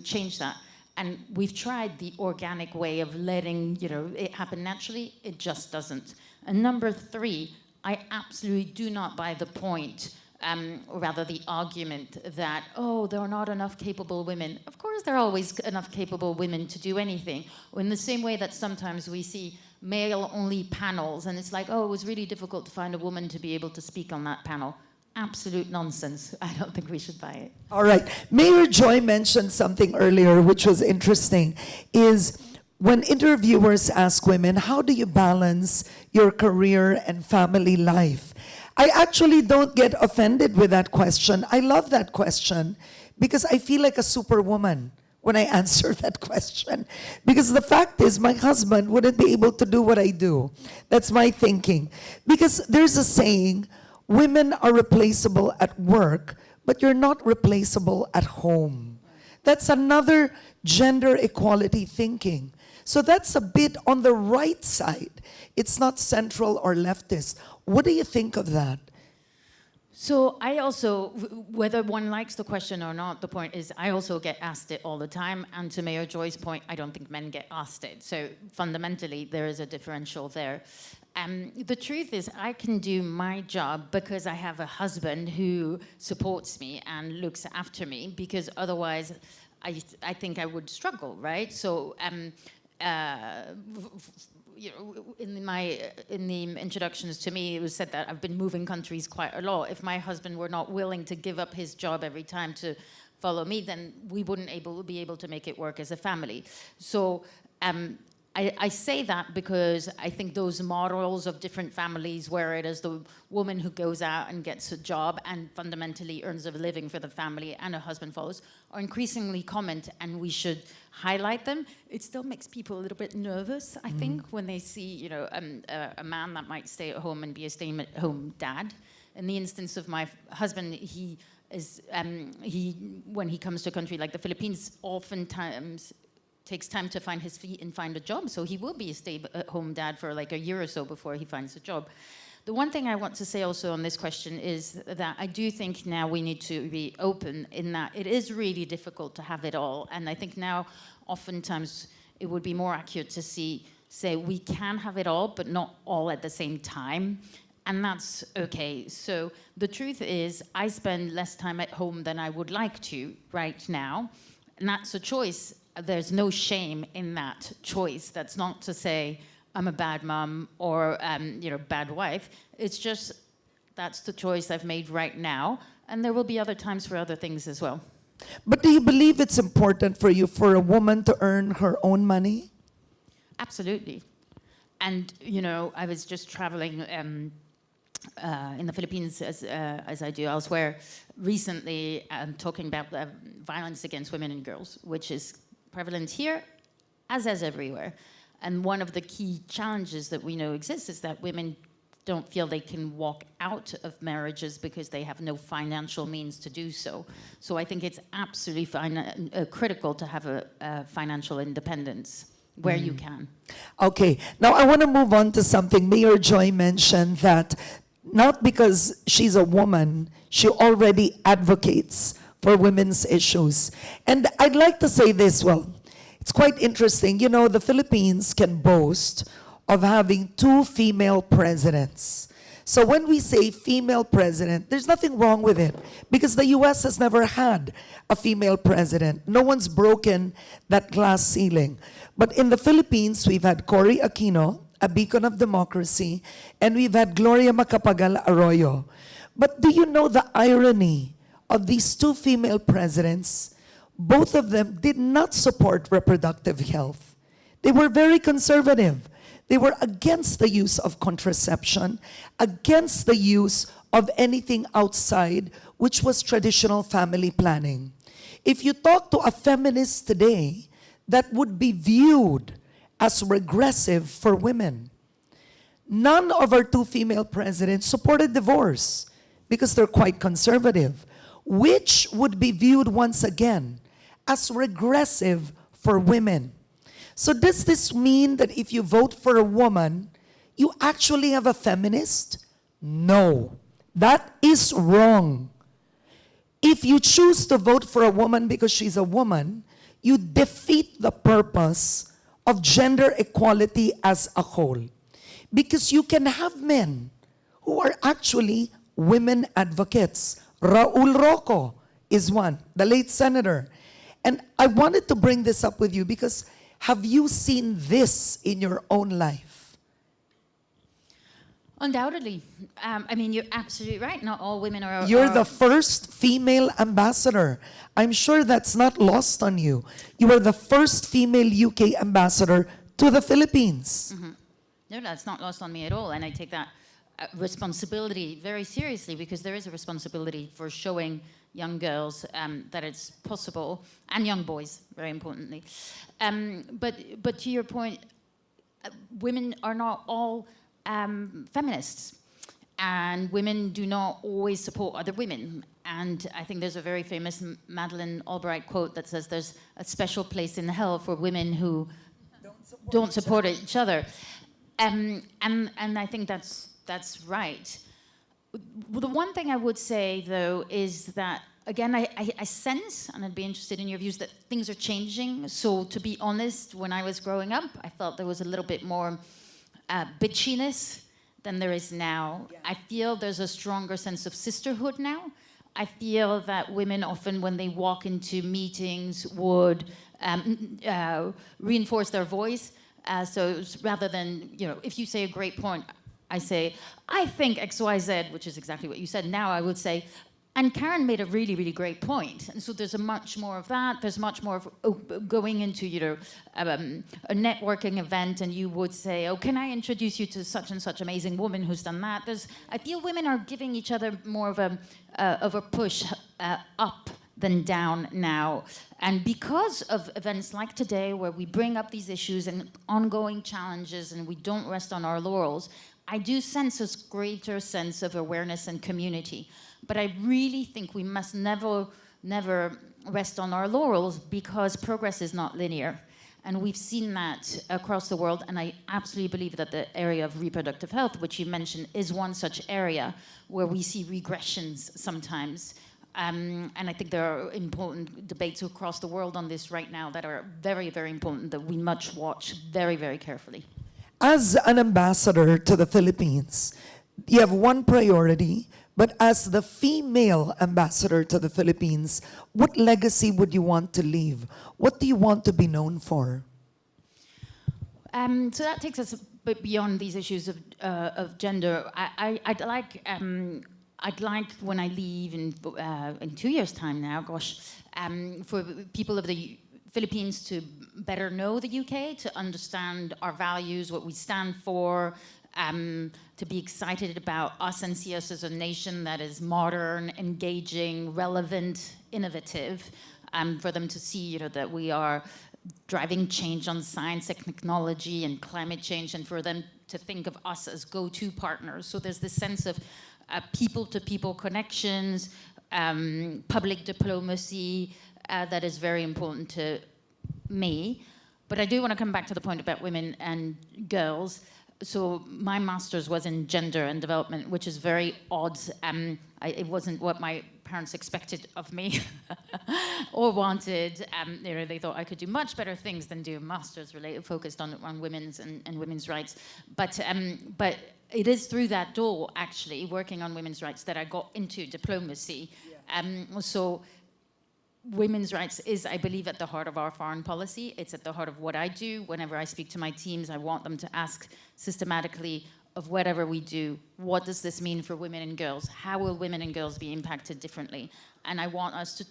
change that. And we've tried the organic way of letting it happen naturally. It just doesn't. And number three, I absolutely do not buy the point, or rather the argument that, oh, there are not enough capable women. Of course there are always enough capable women to do anything. In the same way that sometimes we see male-only panels, and it's like, oh, it was really difficult to find a woman to be able to speak on that panel. Absolute nonsense. I don't think we should buy it. All right. Mayor Joy mentioned something earlier which was interesting, is when interviewers ask women, how do you balance your career and family life? I actually don't get offended with that question. I love that question because I feel like a superwoman when I answer that question. Because the fact is, my husband wouldn't be able to do what I do. That's my thinking. Because there's a saying, women are replaceable at work, but you're not replaceable at home. That's another gender equality thinking. So that's a bit on the right side. It's not central or leftist. What do you think of that? So I also, whether one likes the question or not, the point is I also get asked it all the time. And to Mayor Joy's point, I don't think men get asked it. So fundamentally, there is a differential there. The truth is I can do my job because I have a husband who supports me and looks after me, because otherwise I think I would struggle, right? So in the introductions to me, it was said that I've been moving countries quite a lot. If my husband were not willing to give up his job every time to follow me, then we wouldn't be able to make it work as a family. So I say that because I think those models of different families where it is the woman who goes out and gets a job and fundamentally earns a living for the family and a husband follows are increasingly common, and we should highlight them. It still makes people a little bit nervous, I think, when they see a man that might stay at home and be a stay-at-home dad. In the instance of my husband, he is when he comes to a country like the Philippines, oftentimes takes time to find his feet and find a job. So he will be a stay-at-home dad for like a year or so before he finds a job. The one thing I want to say also on this question is that I do think now we need to be open in that it is really difficult to have it all. And I think now oftentimes it would be more accurate to say we can have it all, but not all at the same time. And that's okay. So the truth is I spend less time at home than I would like to right now. And that's a choice. There's no shame in that choice. That's not to say I'm a bad mom or bad wife. It's just that's the choice I've made right now, and there will be other times for other things as well. But do you believe it's important for you for a woman to earn her own money? Absolutely. And I was just traveling in the Philippines as I do elsewhere recently, talking about violence against women and girls, which is prevalent here as everywhere. And one of the key challenges that we know exists is that women don't feel they can walk out of marriages because they have no financial means to do so. So I think it's absolutely critical to have a financial independence where you can. Okay, now I want to move on to something Mayor Joy mentioned, that not because she's a woman, she already advocates for women's issues. And I'd like to say this, it's quite interesting. The Philippines can boast of having 2 female presidents. So when we say female president, there's nothing wrong with it because the US has never had a female president. No one's broken that glass ceiling. But in the Philippines, we've had Cory Aquino, a beacon of democracy, and we've had Gloria Macapagal Arroyo. But do you know the irony of these 2 female presidents? Both of them did not support reproductive health. They were very conservative. They were against the use of contraception, against the use of anything outside, which was traditional family planning. If you talk to a feminist today, that would be viewed as regressive for women. None of our 2 female presidents supported divorce because they're quite conservative, which would be viewed once again as regressive for women. So does this mean that if you vote for a woman, you actually have a feminist? No, that is wrong. If you choose to vote for a woman because she's a woman, you defeat the purpose of gender equality as a whole. Because you can have men who are actually women advocates. Raul Roco is one, the late senator. And I wanted to bring this up with you because have you seen this in your own life? Undoubtedly. I mean, you're absolutely right. Not all women are... You're the first female ambassador. I'm sure that's not lost on you. You are the first female UK ambassador to the Philippines. Mm-hmm. No, that's not lost on me at all. And I take that responsibility very seriously because there is a responsibility for showing young girls that it's possible, and young boys, very importantly. But to your point, women are not all feminists, and women do not always support other women. And I think there's a very famous Madeleine Albright quote that says there's a special place in hell for women who don't support each other. And I think that's right. The one thing I would say, though, is that, again, I sense, and I'd be interested in your views, that things are changing. So to be honest, when I was growing up, I felt there was a little bit more bitchiness than there is now. Yeah. I feel there's a stronger sense of sisterhood now. I feel that women often, when they walk into meetings, would reinforce their voice. So rather than, if you say a great point, I say, I think X, Y, Z, which is exactly what you said. Now I would say, And Karen made a really, really great point. And so there's a much more of that. There's much more of going into, a networking event, and you would say, oh, can I introduce you to such and such amazing woman who's done that? I feel women are giving each other more of a push up than down now. And because of events like today, where we bring up these issues and ongoing challenges, and we don't rest on our laurels, I do sense a greater sense of awareness and community. But I really think we must never rest on our laurels, because progress is not linear. And we've seen that across the world, and I absolutely believe that the area of reproductive health, which you mentioned, is one such area where we see regressions sometimes. And I think there are important debates across the world on this right now that are very, very important, that we must watch very, very carefully. As an ambassador to the Philippines, you have one priority, but as the female ambassador to the Philippines, what legacy would you want to leave? What do you want to be known for? So that takes us a bit beyond these issues of gender. I'd like when I leave in 2 years' time now, for people of the Philippines to better know the UK, to understand our values, what we stand for, to be excited about us and see us as a nation that is modern, engaging, relevant, innovative, for them to see that we are driving change on science and technology and climate change, and for them to think of us as go-to partners. So there's this sense of people-to-people connections, public diplomacy, that is very important to me. But I do want to come back to the point about women and girls. So my master's was in gender and development, which is very odd. It wasn't what my parents expected of me or wanted. They thought I could do much better things than do a master's focused on women's and women's rights. But it is through that door, actually, working on women's rights, that I got into diplomacy. So women's rights is, I believe, at the heart of our foreign policy. It's at the heart of what I do. Whenever I speak to my teams, I want them to ask systematically of whatever we do, what does this mean for women and girls? How will women and girls be impacted differently? And I want us to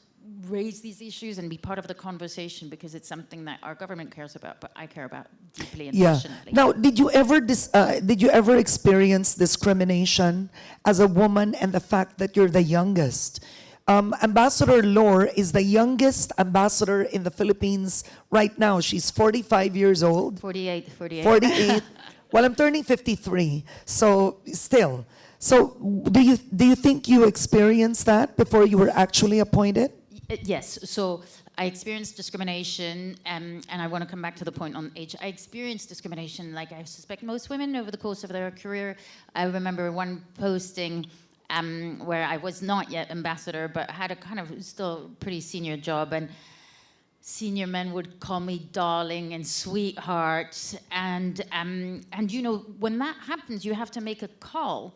raise these issues and be part of the conversation, because it's something that our government cares about, but I care about deeply and passionately. Now, did you ever experience discrimination as a woman, and the fact that you're the youngest? Ambassador Laure is the youngest ambassador in the Philippines right now. She's 45 years old. 48. 48. Well, I'm turning 53, so still. So do you think you experienced that before you were actually appointed? Yes. So I experienced discrimination, and I want to come back to the point on age. I experienced discrimination, like I suspect most women, over the course of their career. I remember one posting where I was not yet ambassador, but had a kind of still pretty senior job, and senior men would call me darling and sweetheart, and when that happens, you have to make a call.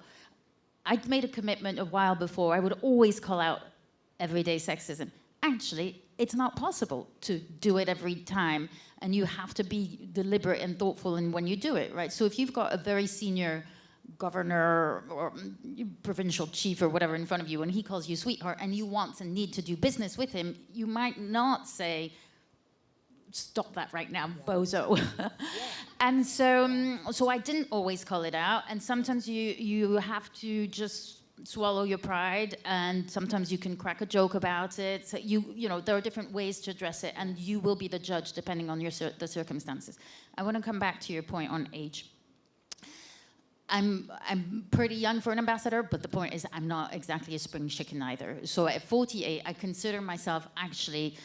I'd made a commitment a while before. I would always call out everyday sexism. Actually, it's not possible to do it every time, and you have to be deliberate and thoughtful in when you do it, right? So if you've got a very senior governor or provincial chief or whatever in front of you, and he calls you sweetheart, and you want and need to do business with him, you might not say, stop that right now, bozo. And so I didn't always call it out, and sometimes you have to just swallow your pride, and sometimes you can crack a joke about it. So there are different ways to address it, and you will be the judge depending on the circumstances. I want to come back to your point on age. I'm pretty young for an ambassador, but the point is I'm not exactly a spring chicken either. So at 48, I consider myself actually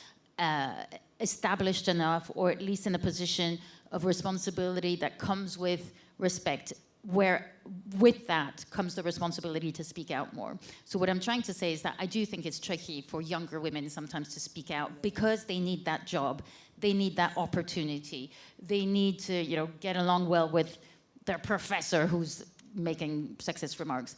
established enough, or at least in a position of responsibility that comes with respect, where with that comes the responsibility to speak out more. So what I'm trying to say is that I do think it's tricky for younger women sometimes to speak out, because they need that job, they need that opportunity, they need to get along well with their professor who's making sexist remarks.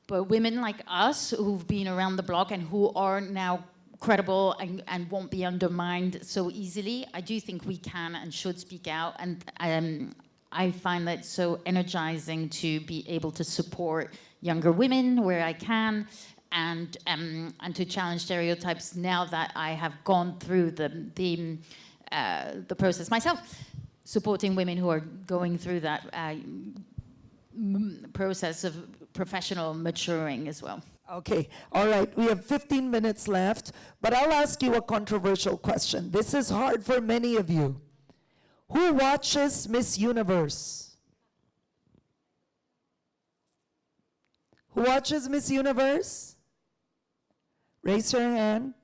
But women like us who've been around the block and who are now credible and won't be undermined so easily, I do think we can and should speak out. And I find that so energizing to be able to support younger women where I can, and to challenge stereotypes now that I have gone through the process myself, supporting women who are going through that process of professional maturing as well. Okay, all right, we have 15 minutes left, but I'll ask you a controversial question. This is hard for many of you. Who watches Miss Universe? Who watches Miss Universe? Raise your hand.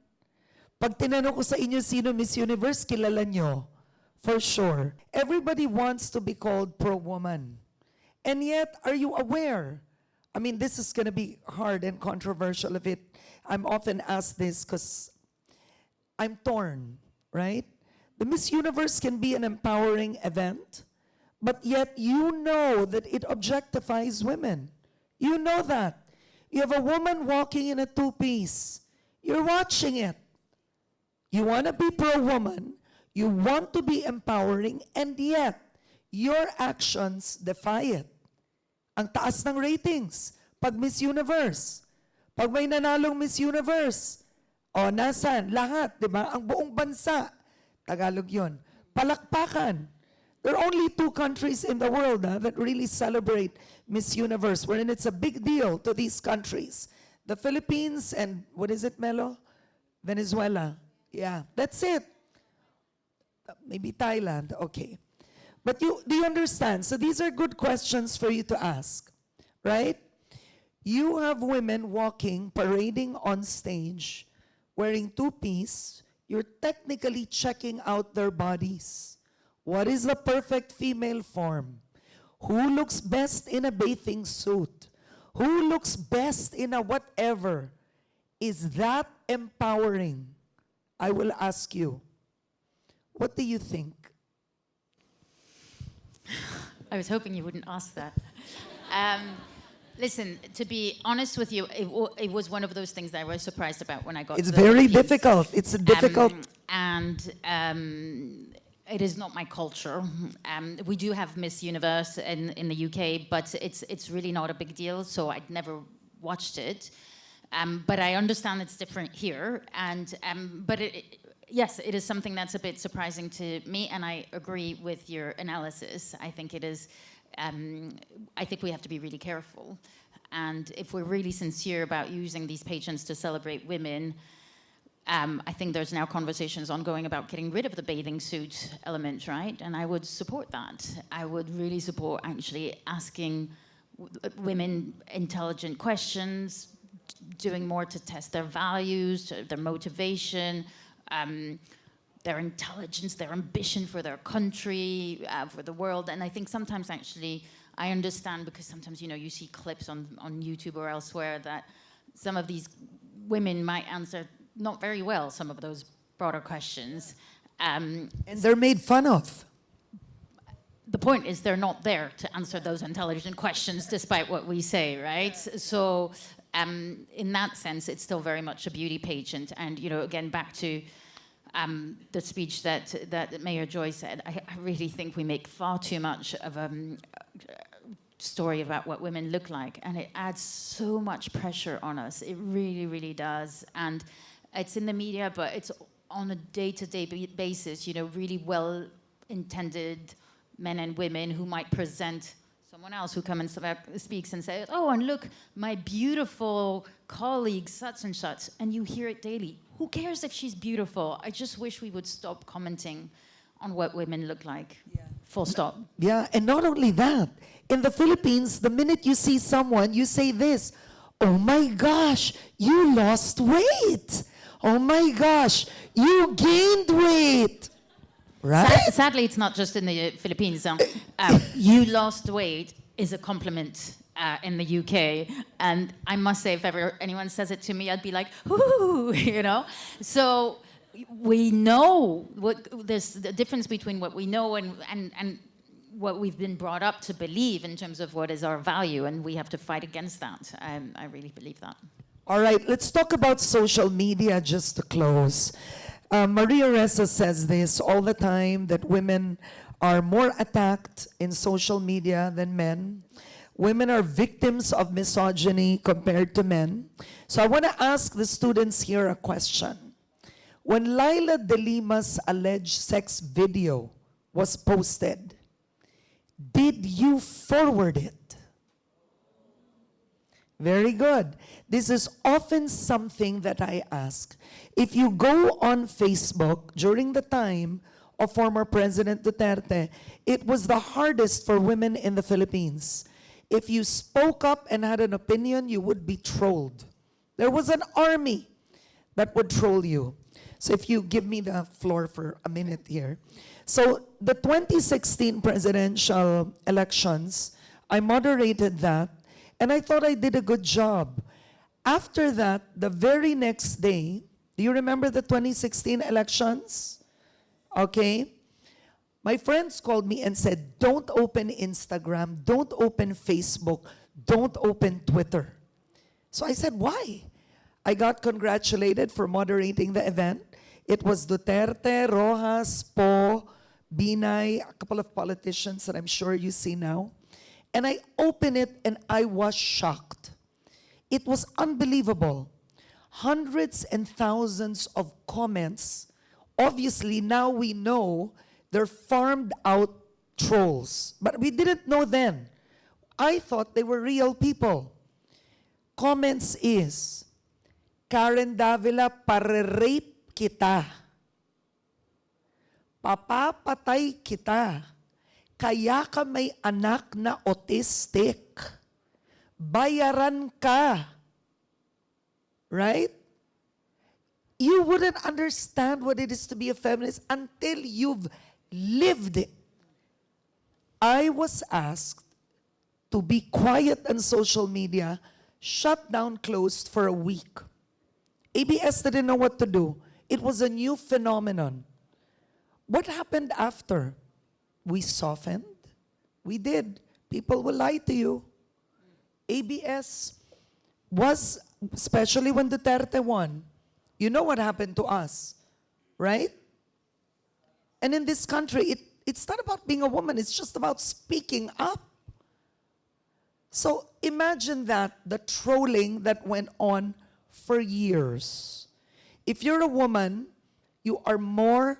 Pag tinanong ko sa inyo sino Miss Universe, kilala nyo. For sure. Everybody wants to be called pro-woman. And yet, are you aware? I mean, this is going to be hard and controversial if it. I'm often asked this because I'm torn, right? The Miss Universe can be an empowering event, but yet you know that it objectifies women. You know that. You have a woman walking in a two-piece. You're watching it. You want to be pro-woman, you want to be empowering, and yet, your actions defy it. Ang taas ng ratings pag Miss Universe. Pag may nanalong Miss Universe, o nasan? Lahat, di ba? Ang buong bansa. Tagalog yun. Palakpakan. There are only 2 countries in the world that really celebrate Miss Universe, wherein it's a big deal to these countries. The Philippines and, what is it, Melo? Venezuela. Yeah, that's it. Maybe Thailand, okay. But do you understand? So these are good questions for you to ask, right? You have women walking, parading on stage, wearing two-piece. You're technically checking out their bodies. What is the perfect female form? Who looks best in a bathing suit? Who looks best in a whatever? Is that empowering? I will ask you. What do you think? I was hoping you wouldn't ask that. Listen, to be honest with you, it was one of those things that I was surprised about when I got It's to the very Philippines. difficult. It's a difficult. It is not my culture. We do have Miss Universe in the UK, but it's really not a big deal, so I'd never watched it. But I understand it's different here, but yes, it is something that's a bit surprising to me, and I agree with your analysis. I think it is. I think we have to be really careful, and if we're really sincere about using these pageants to celebrate women, I think there's now conversations ongoing about getting rid of the bathing suit element, right? And I would support that. I would really support actually asking women intelligent questions, doing more to test their values, their motivation, their intelligence, their ambition for their country, for the world. And I think sometimes actually I understand, because sometimes, you know, you see clips on YouTube or elsewhere that some of these women might answer not very well some of those broader questions. And they're made fun of. The point is they're not there to answer those intelligent questions despite what we say, right? So in that sense, it's still very much a beauty pageant. And, you know, again, back to the speech that Mayor Joy said, I really think we make far too much of a story about what women look like. And it adds so much pressure on us. It really, really does. And it's in the media, but it's on a day-to-day basis, you know, really well-intended men and women who might present someone else who comes and speaks and says, oh, and look, my beautiful colleague, such and such, and you hear it daily. Who cares if she's beautiful? I just wish we would stop commenting on what women look like. Yeah. Full stop. Yeah, and not only that, in the Philippines, the minute you see someone, you say this, oh my gosh, you lost weight. Oh my gosh, you gained weight. Right? Sadly, it's not just in the Philippines. You lost weight is a compliment in the UK. And I must say, if ever anyone says it to me, I'd be like, ooh, you know? So we know there's the difference between what we know and what we've been brought up to believe in terms of what is our value. And we have to fight against that. I really believe that. All right, let's talk about social media just to close. Maria Ressa says this all the time, that women are more attacked in social media than men. Women are victims of misogyny compared to men. So I want to ask the students here a question. When Laila De Lima's alleged sex video was posted, did you forward it? Very good. This is often something that I ask. If you go on Facebook during the time of former President Duterte, it was the hardest for women in the Philippines. If you spoke up and had an opinion, you would be trolled. There was an army that would troll you. So if you give me the floor for a minute here. So the 2016 presidential elections, I moderated that, and I thought I did a good job. After that, the very next day, do you remember the 2016 elections? Okay. My friends called me and said, don't open Instagram, don't open Facebook, don't open Twitter. So I said, why? I got congratulated for moderating the event. It was Duterte, Rojas, Po, Binay, a couple of politicians that I'm sure you see now. And I opened it and I was shocked. It was unbelievable. Hundreds and thousands of comments. Obviously, now we know they're farmed out trolls. But we didn't know then. I thought they were real people. Comments is, Karen Davila, pare-rape kita. Papapatay kita. Kaya ka may anak na autistic. Bayaran ka. Right? You wouldn't understand what it is to be a feminist until you've lived it. I was asked to be quiet on social media, shut down, closed for a week. ABS didn't know what to do. It was a new phenomenon. What happened after? We softened. We did. People will lie to you. ABS was, especially when Duterte won, you know what happened to us, right? And in this country, it's not about being a woman, it's just about speaking up. So imagine that, the trolling that went on for years. If you're a woman, you are more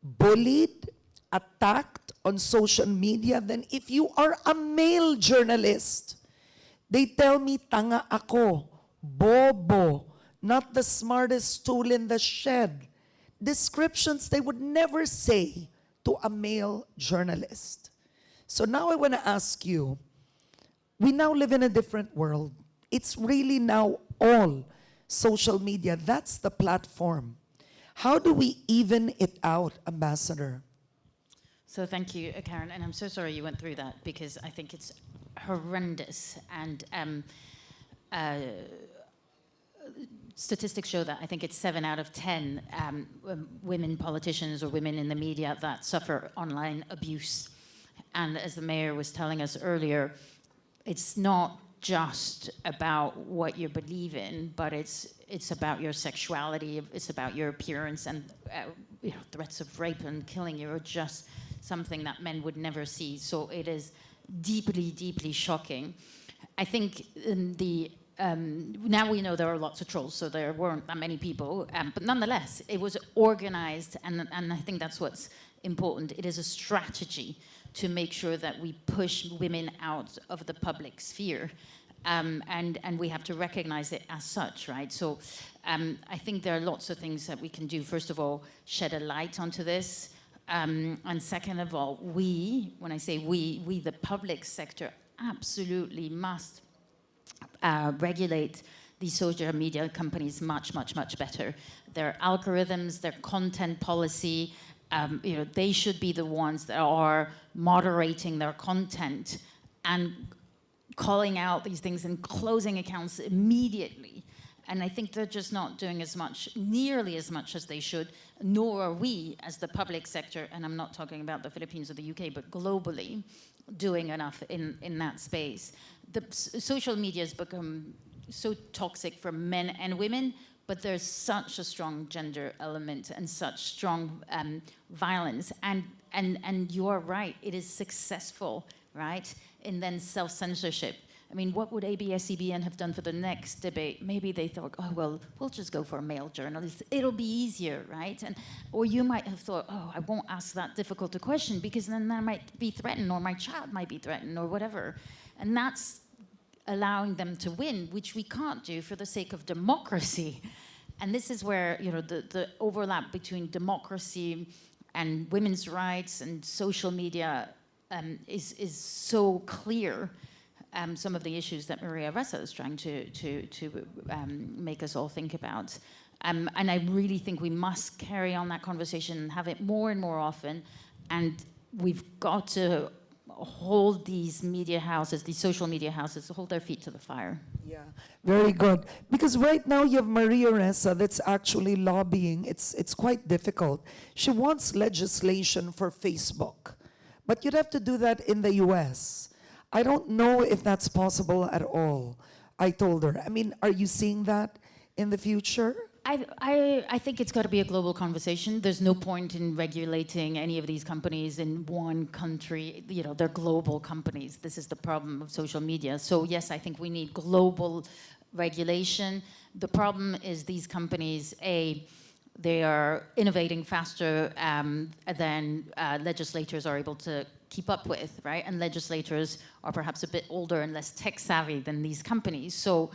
bullied, attacked on social media than if you are a male journalist. They tell me, tanga ako, bobo, not the smartest tool in the shed. Descriptions they would never say to a male journalist. So now I want to ask you, we now live in a different world. It's really now all social media. That's the platform. How do we even it out, Ambassador? So thank you, Karen, and I'm so sorry you went through that because I think it's horrendous. And statistics show that I think it's 7 out of 10 women politicians or women in the media that suffer online abuse. And as the mayor was telling us earlier, it's not just about what you believe in, but it's about your sexuality, it's about your appearance, and threats of rape and killing you are just something that men would never see. So it is deeply, deeply shocking. I think now we know there are lots of trolls, so there weren't that many people, but nonetheless, it was organized, and I think that's what's important. It is a strategy to make sure that we push women out of the public sphere, and we have to recognize it as such, right? So I think there are lots of things that we can do. First of all, shed a light onto this, and second of all, when I say we, the public sector, absolutely must regulate these social media companies much, much, much better. Their algorithms, their content policy, they should be the ones that are moderating their content and calling out these things and closing accounts immediately. And I think they're just not doing nearly as much as they should, nor are we as the public sector, and I'm not talking about the Philippines or the UK, but globally, doing enough in that space. The social media has become so toxic for men and women, but there's such a strong gender element and such strong violence. And you are right, it is successful, right? in then self-censorship. I mean, what would ABS-CBN have done for the next debate? Maybe they thought, oh, well, we'll just go for a male journalist. It'll be easier, right? Or you might have thought, oh, I won't ask that difficult a question because then I might be threatened, or my child might be threatened, or whatever. And that's allowing them to win, which we can't do for the sake of democracy. And this is where, you know, the overlap between democracy and women's rights and social media is so clear. Some of the issues that Maria Ressa is trying to make us all think about. And I really think we must carry on that conversation and have it more and more often. And we've got to hold these media houses, these social media houses, to hold their feet to the fire. Yeah, very good. Because right now you have Maria Ressa that's actually lobbying. It's quite difficult. She wants legislation for Facebook, but you'd have to do that in the US. I don't know if that's possible at all, I told her. I mean, are you seeing that in the future? I think it's got to be a global conversation. There's no point in regulating any of these companies in one country. You know, they're global companies. This is the problem of social media. So yes, I think we need global regulation. The problem is these companies, they are innovating faster than legislators are able to keep up with, right? And legislators are perhaps a bit older and less tech savvy than these companies. So,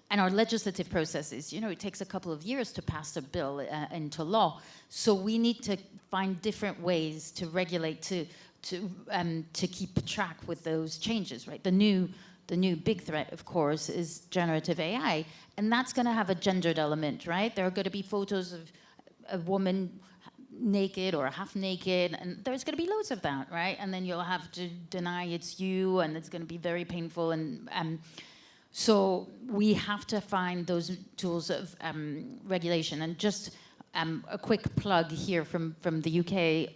and our legislative processes, you know, it takes a couple of years to pass a bill into law. So we need to find different ways to regulate, to keep track with those changes, right? The new big threat, of course, is generative AI, and that's going to have a gendered element, right? There are going to be photos of a woman naked or half naked, and there's going to be loads of that, right? And then you'll have to deny it's you, and it's going to be very painful. And so we have to find those tools of regulation. And just a quick plug here from the UK.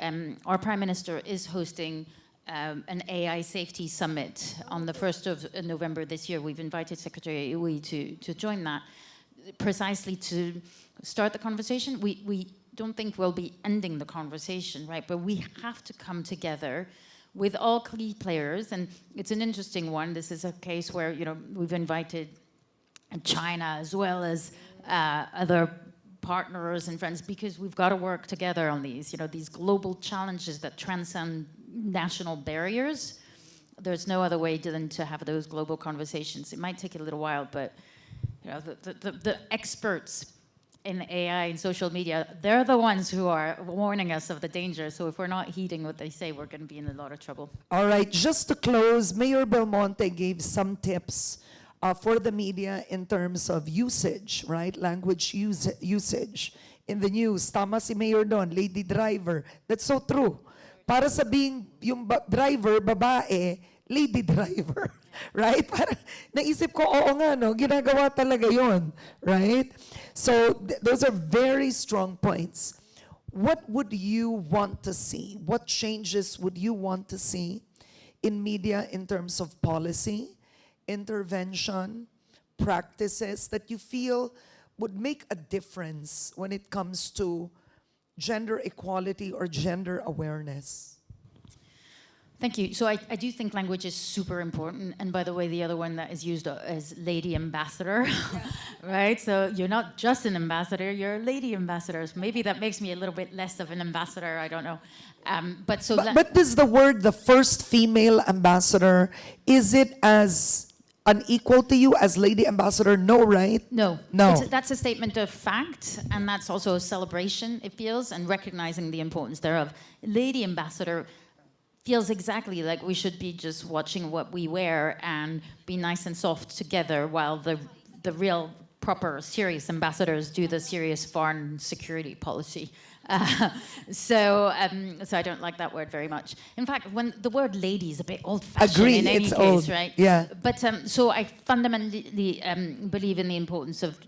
Our Prime Minister is hosting an AI safety summit on the 1st of November this year. We've invited Secretary Iwi to join that, precisely to start the conversation. We don't think we'll be ending the conversation, right? But we have to come together with all key players, and it's an interesting one. This is a case where, you know, we've invited China as well as other partners and friends, because we've got to work together on these, you know, these global challenges that transcend national barriers. There's no other way than to have those global conversations. It might take a little while, but you know, the experts in AI and social media, they're the ones who are warning us of the danger. So if we're not heeding what they say, we're going to be in a lot of trouble. All right, just to close, Mayor Belmonte gave some tips for the media in terms of usage, right? Language usage in the news. Tama si Mayor doon, lady driver. That's so true. Para sabing yung driver, babae, lady driver. Right? Para naisip ko, oo nga, no? Ginagawa talaga yon, right? So those are very strong points. What would you want to see? What changes would you want to see in media in terms of policy, intervention, practices that you feel would make a difference when it comes to gender equality or gender awareness? Thank you. So I do think language is super important. And by the way, the other one that is used is lady ambassador, right? So you're not just an ambassador, you're a lady ambassador. So maybe that makes me a little bit less of an ambassador, I don't know. But does the word, the first female ambassador, is it as unequal to you as lady ambassador? No, right? No. No. That's a statement of fact, and that's also a celebration, it feels, and recognizing the importance thereof. Lady ambassador feels exactly like we should be just watching what we wear and be nice and soft together while the real, proper, serious ambassadors do the serious foreign security policy. So I don't like that word very much. In fact, when the word lady is a bit old-fashioned in any it's case, old. right? Yeah. But so I fundamentally believe in the importance of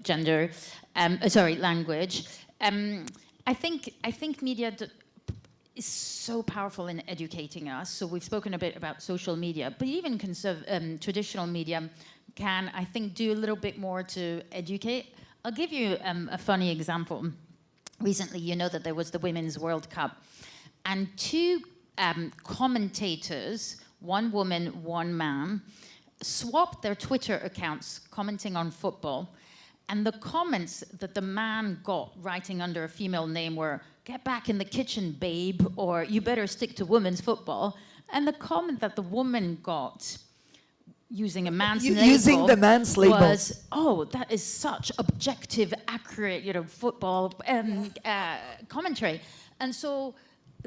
language. I think media is so powerful in educating us. So we've spoken a bit about social media, but even traditional media can, I think, do a little bit more to educate. I'll give you a funny example. Recently, you know that there was the Women's World Cup, and two commentators one woman, one man, swapped their Twitter accounts commenting on football. And the comments that the man got writing under a female name were, "Get back in the kitchen, babe," or "You better stick to women's football." And the comment that the woman got using a man's label, using the man's label, was, "Oh, that is such objective, accurate, football commentary." And so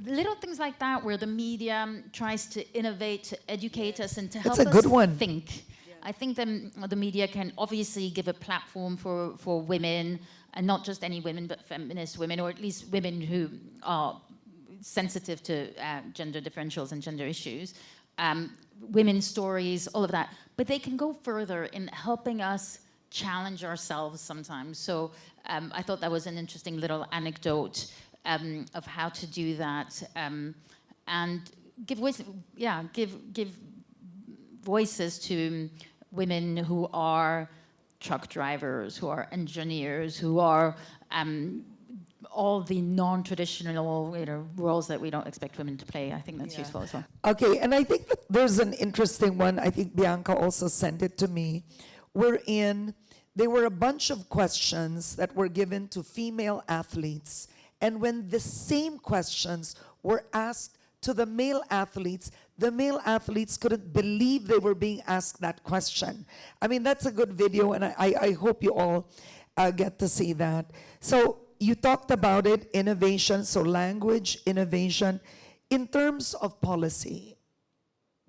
little things like that, where the media tries to innovate, to educate us, and to help That's a good us one. think. I think the media can obviously give a platform for women, and not just any women, but feminist women, or at least women who are sensitive to gender differentials and gender issues, women's stories, all of that. But they can go further in helping us challenge ourselves sometimes. So I thought that was an interesting little anecdote of how to do that, and give voices to women who are truck drivers, who are engineers, who are all the non-traditional roles that we don't expect women to play. I think that's useful as well. Okay, and I think that there's an interesting one. I think Bianca also sent it to me, wherein there were a bunch of questions that were given to female athletes, and when the same questions were asked to the male athletes couldn't believe they were being asked that question. I mean, that's a good video, and I hope you all get to see that. So you talked about it, innovation, so language, innovation. In terms of policy,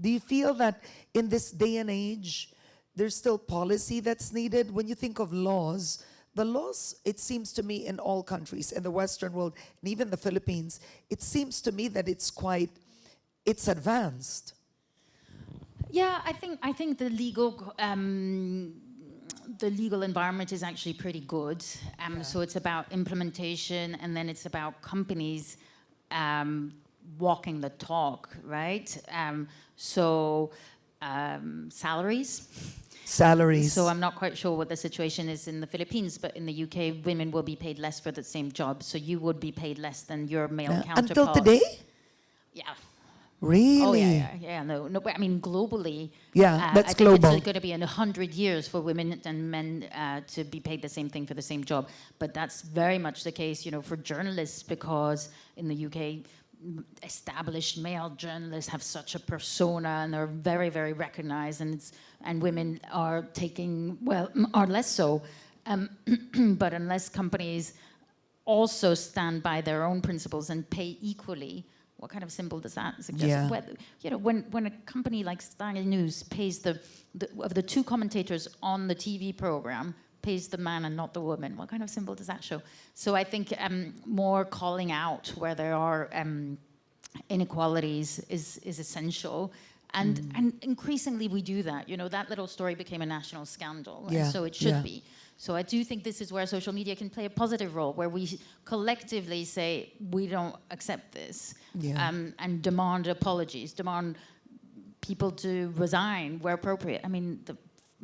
do you feel that in this day and age, there's still policy that's needed? When you think of laws, the laws, it seems to me, in all countries, in the Western world, and even the Philippines, it seems to me that it's advanced. Yeah, I think the legal environment is actually pretty good. So it's about implementation, and then it's about companies walking the talk, right? Salaries. So I'm not quite sure what the situation is in the Philippines, but in the UK, women will be paid less for the same job. So you would be paid less than your male counterpart. Until today? Yeah. Really? Oh yeah. No. But I mean, globally. Yeah, that's I think global. it's going to be in 100 years for women and men to be paid the same thing for the same job. But that's very much the case, for journalists, because in the UK, established male journalists have such a persona, and they're very, very recognized, and women are are less so. But unless companies also stand by their own principles and pay equally, what kind of symbol does that suggest? Yeah. When a company like Sky News pays of the two commentators on the TV program, pays the man and not the woman, what kind of symbol does that show? So I think more calling out where there are inequalities is essential. And increasingly we do that. That little story became a national scandal, and so it should be. So I do think this is where social media can play a positive role, where we collectively say, we don't accept this, and demand apologies, demand people to resign where appropriate. I mean,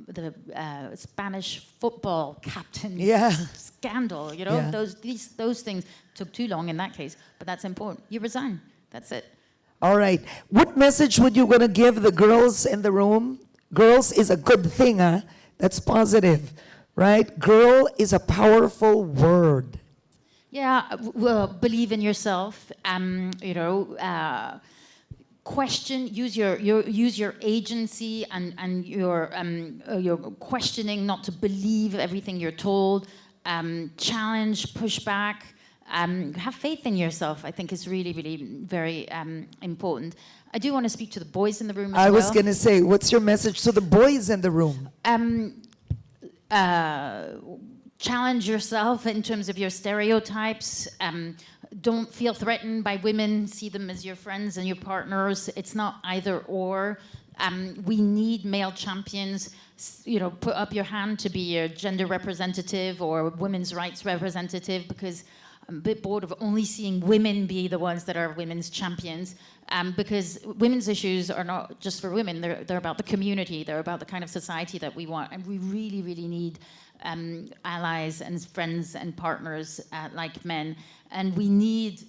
the Spanish football captain scandal, those things took too long in that case, but that's important. You resign, that's it. All right. What message would you want to give the girls in the room? Girls is a good thing, huh? That's positive, right? Girl is a powerful word. Yeah, well, believe in yourself. Question, use your agency and your questioning, not to believe everything you're told. Challenge, push back. Have faith in yourself, I think, is really, really very important. I do want to speak to the boys in the room as well. I was going to say, what's your message to the boys in the room? Challenge yourself in terms of your stereotypes. Don't feel threatened by women. See them as your friends and your partners. It's not either or. We need male champions. Put up your hand to be a gender representative or a women's rights representative, because I'm a bit bored of only seeing women be the ones that are women's champions, because women's issues are not just for women. They're about the community. They're about the kind of society that we want. And we really, really need allies and friends and partners like men. And we need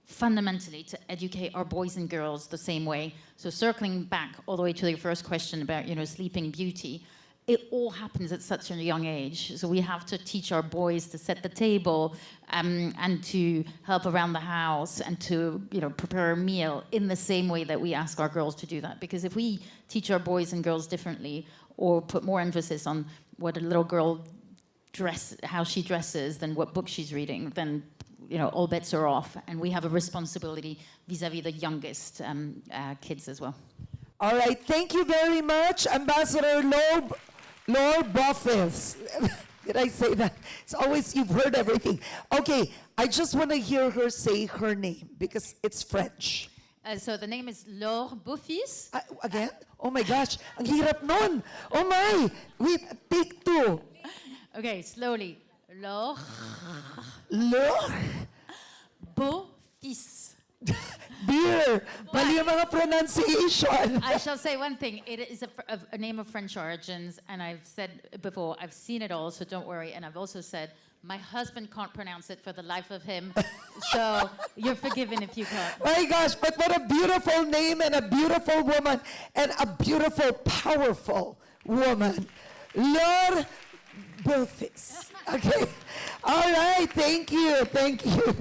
fundamentally to educate our boys and girls the same way. So circling back all the way to your first question about, Sleeping Beauty, it all happens at such a young age. So we have to teach our boys to set the table and to help around the house and to, prepare a meal in the same way that we ask our girls to do that. Because if we teach our boys and girls differently or put more emphasis on what a little girl how she dresses than what book she's reading, then all bets are off, and we have a responsibility vis-a-vis the youngest kids as well. All right, thank you very much, Ambassador Laure Beaufils. Did I say that? It's always, you've heard everything. Okay, I just want to hear her say her name because it's French. So the name is Laure Beaufils. Again? Oh my gosh, ang hirap nun. Oh my, wait, take two. Okay, slowly. Laure Beaufils. Dear, mali yung mga pronunciation. I shall say one thing. It is a name of French origins, and I've said before, I've seen it all, so don't worry. And I've also said, my husband can't pronounce it for the life of him, so you're forgiven if you can't. My gosh, but what a beautiful name and a beautiful woman and a beautiful, powerful woman. Laure Beaufils. Okay. All right. Thank you. Thank you.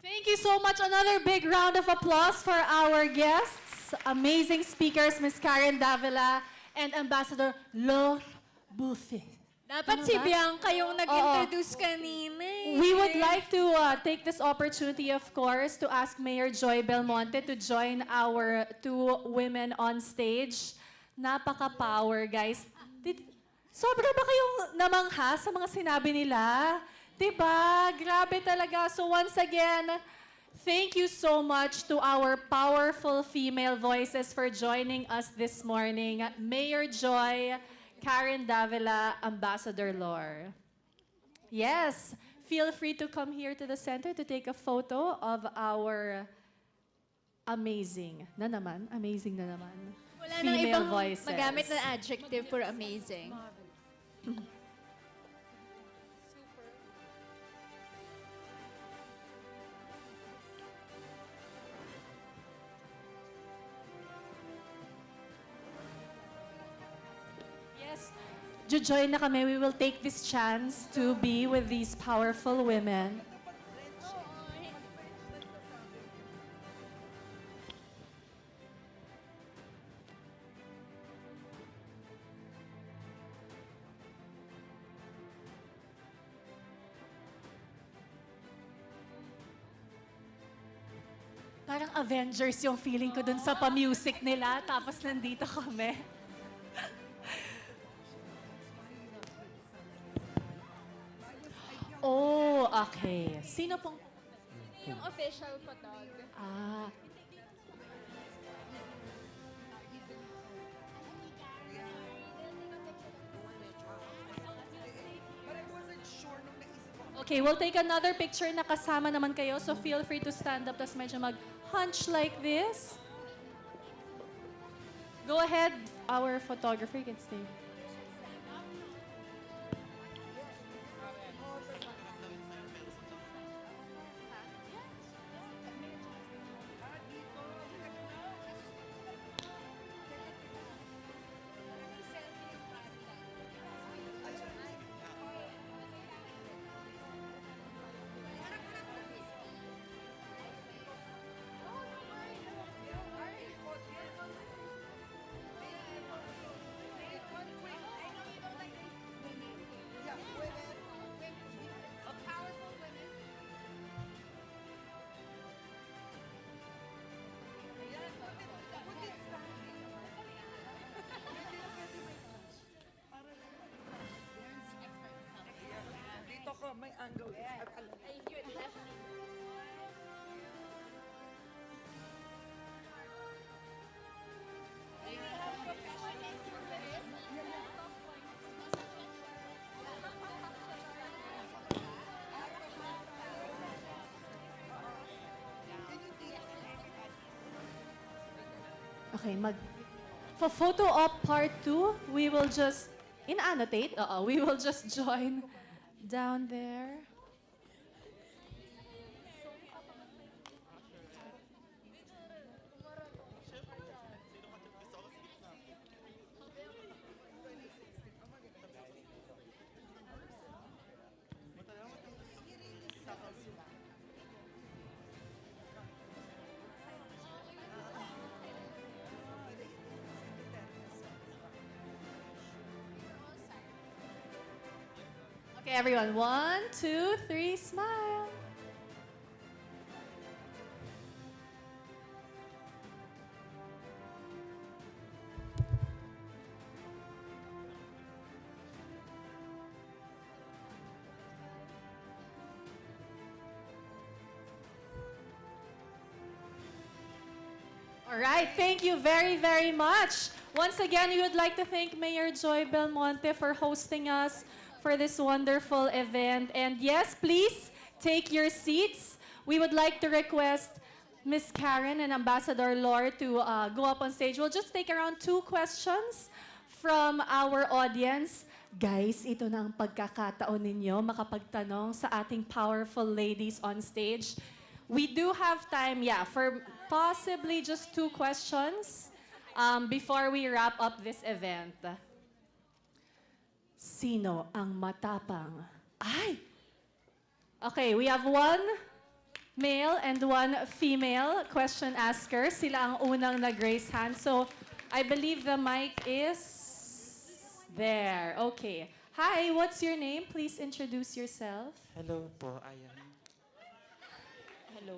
Thank you so much. Another big round of applause for our guests, amazing speakers, Ms. Karen Davila and Ambassador Laure Beaufils. Dapat si Bianca yung nag-introduce kanina eh. We would like to take this opportunity, of course, to ask Mayor Joy Belmonte to join our two women on stage. Napaka-power, guys. Sobra ba kayong namangha sa mga sinabi nila? Diba? Grabe talaga. So once again, thank you so much to our powerful female voices for joining us this morning. Mayor Joy, Karen Davila, Ambassador Laure. Yes, feel free to come here to the center to take a photo of our amazing na naman Wala nang female ibang voices. magamit na adjective for amazing. Yes, join na kami. We will take this chance to be with these powerful women. Parang Avengers yung feeling ko dun sa pa-music nila, tapos nandito kami. Oh, okay. Sino pong... Yung official photographer. Ah. Okay, we'll take another picture na kasama naman kayo. So feel free to stand up, tas medyo mag-hunch like this. Go ahead, our photographer can stay. May angle. Okay, for photo op part 2, we will just we will just join down there. Okay, everyone. 1, 2, 3, smile. All right, thank you very, very much. Once again, we would like to thank Mayor Joy Belmonte for hosting us for this wonderful event. And yes, please take your seats. We would like to request Miss Karen and Ambassador Laure to go up on stage. We'll just take around 2 questions from our audience. Guys, ito na ang pagkakataon ninyo makapagtanong sa ating powerful ladies on stage. We do have time, for possibly just 2 questions before we wrap up this event. Sino ang matapang? Ay! Okay, we have 1 male and 1 female question asker. Sila ang unang nag-raise hand. So, I believe the mic is there. Okay. Hi, what's your name? Please introduce yourself. Hello po, ayan. Hello.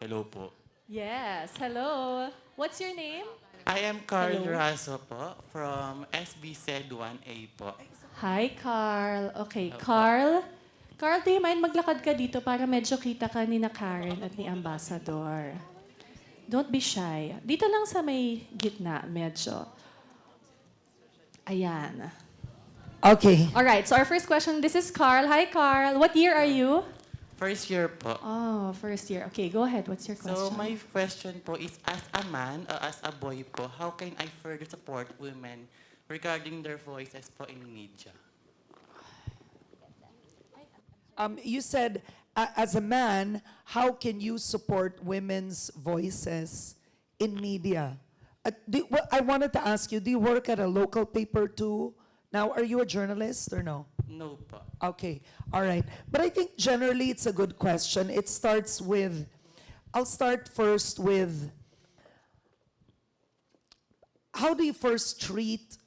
Hello po. Yes, hello. What's your name? I am Carl Raso po from SBZ 1A po. Hi, Carl. Okay, Hello. Carl. Carl, do you mind maglakad ka dito para medyo kita ka ni na Karen at ni Ambassador? Don't be shy. Dito lang sa may gitna, medyo. Ayan. Okay. All right, so our first question, this is Carl. Hi, Carl. What year are you? First year po. Oh, first year. Okay, go ahead. What's your question? So my question po is, as a man or as a boy po, how can I further support women regarding their voices po in media? You said, as a man, how can you support women's voices in media? I wanted to ask you, do you work at a local paper too? Now, are you a journalist or no? No po. Okay, all right. But I think generally it's a good question. It starts with, I'll start first with, how do you first treat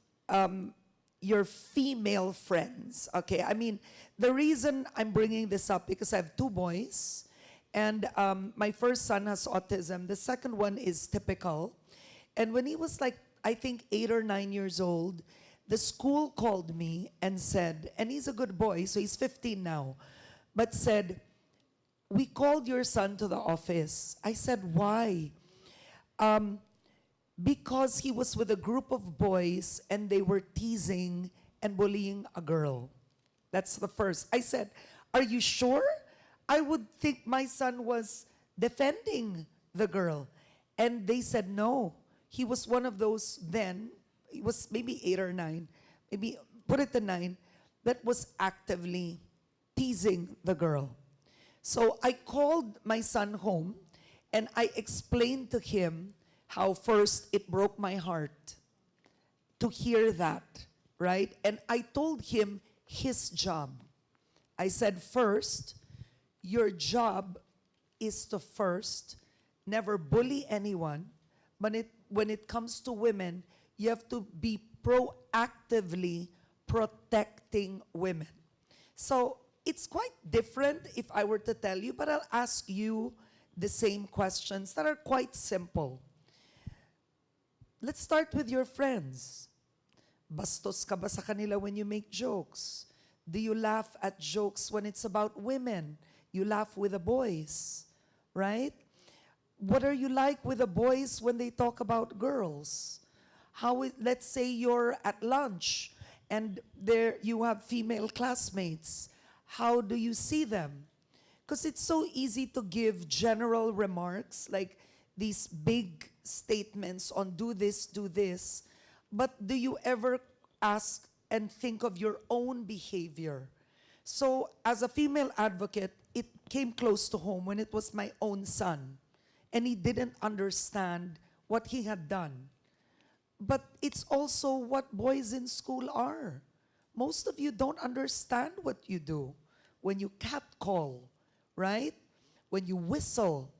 your female friends? Okay, I mean, the reason I'm bringing this up because I have 2 boys, and my first son has autism. The second one is typical. And when he was like, I think 8 or 9 years old, the school called me and said, and he's a good boy, so he's 15 now, but said, we called your son to the office. I said, why? Because he was with a group of boys and they were teasing and bullying a girl. That's the first. I said, are you sure? I would think my son was defending the girl. And they said, no. He was one of those then, he was maybe 8 or 9, maybe put it to 9, that was actively teasing the girl. So I called my son home and I explained to him how first it broke my heart to hear that, right? And I told him his job. I said, first, your job is to first never bully anyone, but when it comes to women, you have to be proactively protecting women. So it's quite different if I were to tell you, but I'll ask you the same questions that are quite simple. Let's start with your friends. Bastos ka ba sa kanila when you make jokes? Do you laugh at jokes when it's about women? You laugh with the boys, right? What are you like with the boys when they talk about girls? Let's say you're at lunch and there you have female classmates. How do you see them? Because it's so easy to give general remarks like these big statements on do this, but do you ever ask and think of your own behavior? So as a female advocate, it came close to home when it was my own son and he didn't understand what he had done. But it's also what boys in school are. Most of you don't understand what you do when you catcall, right? When you whistle,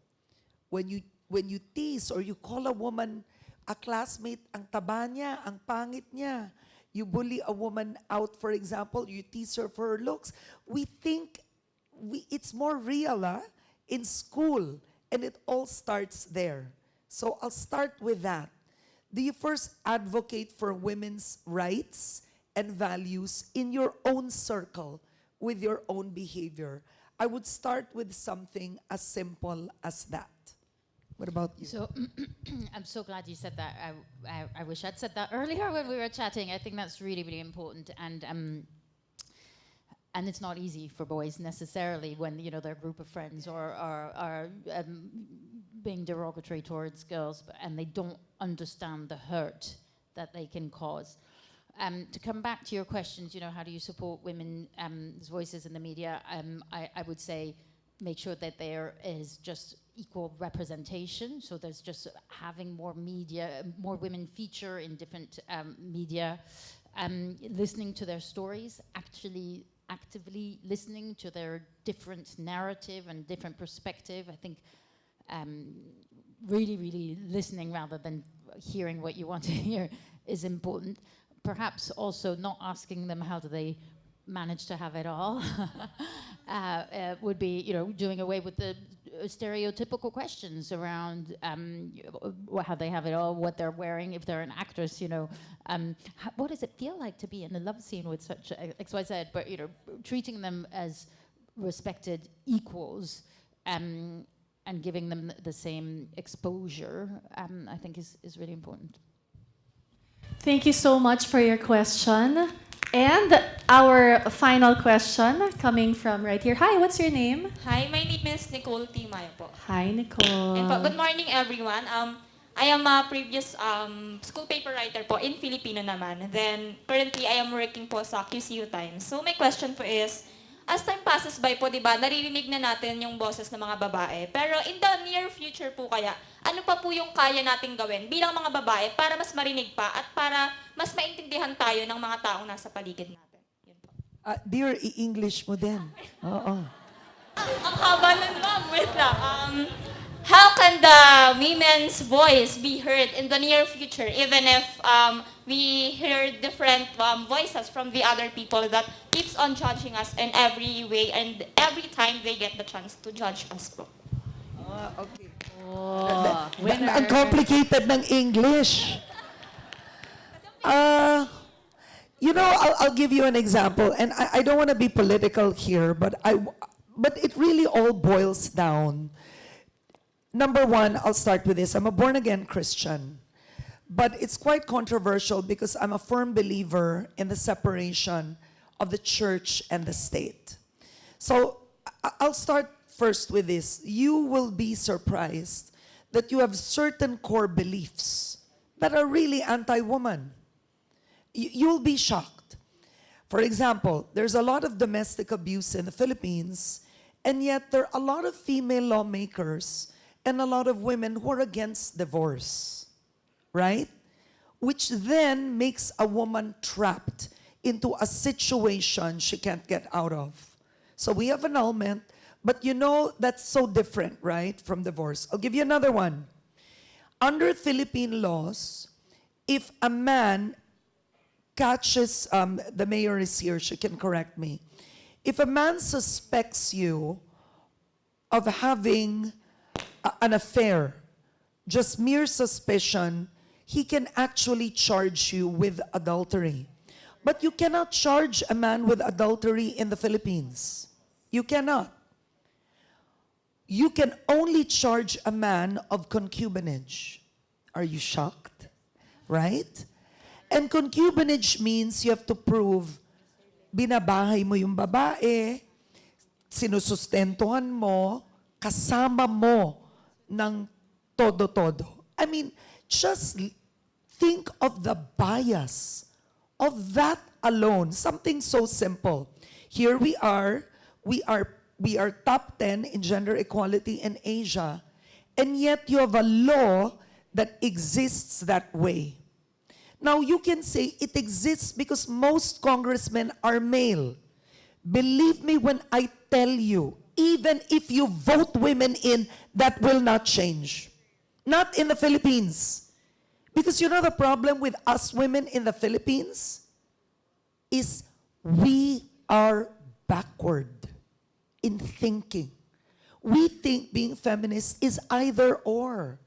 when you tease or you call a woman, a classmate, ang taba niya, ang pangit niya. you bully a woman out, for example, you tease her for her looks, we think it's more real in school, and it all starts there. So I'll start with that. Do you first advocate for women's rights and values in your own circle with your own behavior? I would start with something as simple as that. What about you? So I'm so glad you said that. I wish I'd said that earlier when we were chatting. I think that's really, really important. And it's not easy for boys necessarily when, you know, their group of friends are being derogatory towards girls, and they don't understand the hurt that they can cause. To come back to your questions, you know, how do you support women's voices in the media? I would say make sure that there is just equal representation. So there's just having more media, more women feature in different media, listening to their stories, actually actively listening to their different narrative and different perspective. I think really, really listening rather than hearing what you want to hear is important. Perhaps also not asking them how do they manage to have it all would be, you know, doing away with the stereotypical questions around how they have it all, what they're wearing, if they're an actress, you know, what does it feel like to be in a love scene with such XYZ, but, you know, treating them as respected equals and giving them the same exposure, I think is really important. Thank you so much for your question. And our final question coming from right here. Hi, what's your name? Hi, my name is Nicole Timayo po. Hi, Nicole. And po, good morning everyone. I am a previous school paper writer po in Filipino naman. Then currently I am working po sa QCU Times. So my question po is, as time passes by po, di ba, naririnig na natin yung boses ng mga babae. Pero in the near future po kaya, ano pa po yung kaya nating gawin bilang mga babae para mas marinig pa at para mas maintindihan tayo ng mga taong nasa paligid natin? Yun po. Dear, i-English mo din. Oo. Ang haba nun, ma'am. Wait lang. How can the women's voice be heard in the near future, even if we hear different voices from the other people that keeps on judging us in every way and every time they get the chance to judge us po? Okay. Oh, Ang complicated ng English. You know, I'll give you an example, and I don't want to be political here, but it really all boils down. Number one, I'll start with this. I'm a born-again Christian, but it's quite controversial because I'm a firm believer in the separation of the church and the state. So I'll start first with this. You will be surprised that you have certain core beliefs that are really anti-woman. You'll be shocked. For example, there's a lot of domestic abuse in the Philippines, and yet there are a lot of female lawmakers and a lot of women who are against divorce, right? Which then makes a woman trapped into a situation she can't get out of. So we have annulment, but you know that's so different, right, from divorce. I'll give you another one. Under Philippine laws, if a man catches, the mayor is here, she can correct me. If a man suspects you of having an affair, just mere suspicion, he can actually charge you with adultery. But you cannot charge a man with adultery in the Philippines. You cannot. You can only charge a man of concubinage. Are you shocked? Right? And concubinage means you have to prove binabahay mo yung babae, sinusustentuhan mo, kasama mo ng todo-todo. I mean, just think of the bias of that alone. Something so simple. Here we are top 10 in gender equality in Asia, and yet you have a law that exists that way. Now you can say it exists because most congressmen are male. Believe me when I tell you, even if you vote women in, that will not change. Not in the Philippines. Because you know the problem with us women in the Philippines? is we are backward in thinking. We think being feminist is either or.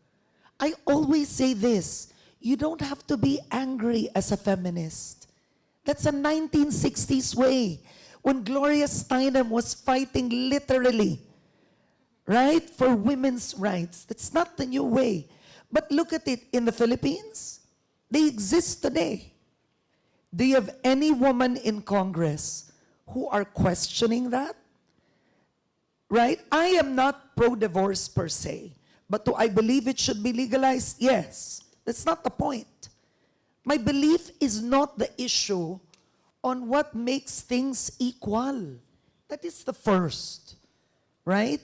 I always say this, you don't have to be angry as a feminist. That's a 1960s way when Gloria Steinem was fighting literally, right, for women's rights. That's not the new way. But look at it in the Philippines. They exist today. Do you have any woman in Congress who are questioning that? Right? I am not pro-divorce per se, but do I believe it should be legalized? Yes. That's not the point. My belief is not the issue on what makes things equal. That is the first, right?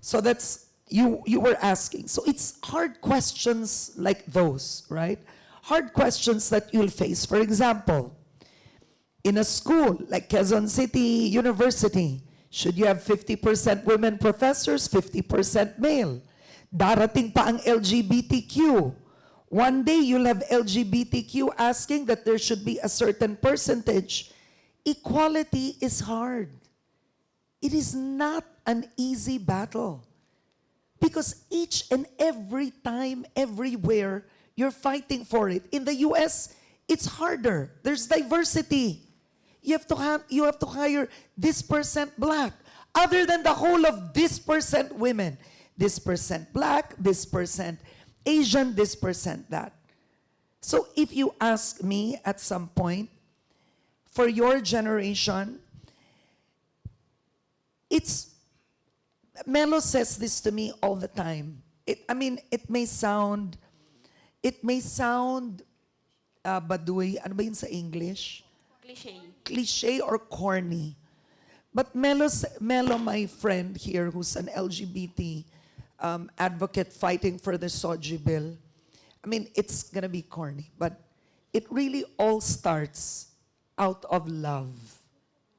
So that's, you were asking. So it's hard questions like those, right? Hard questions that you'll face. For example, in a school like Quezon City University, should you have 50% women professors, 50% male? Darating pa ang LGBTQ. One day you'll have LGBTQ asking that there should be a certain percentage. Equality is hard. It is not an easy battle. Because each and every time, everywhere, you're fighting for it. In the US, it's harder. There's diversity. You have to hire this percent black, other than the whole of this percent women. This percent black, this percent Asian, this percent that. So if you ask me at some point, for your generation, Melo says this to me all the time. It may sound baduy, ano ba yun sa English? Cliche or corny. But Melo, my friend here, who's an LGBT advocate fighting for the SOGI bill, it's gonna be corny, but it really all starts out of love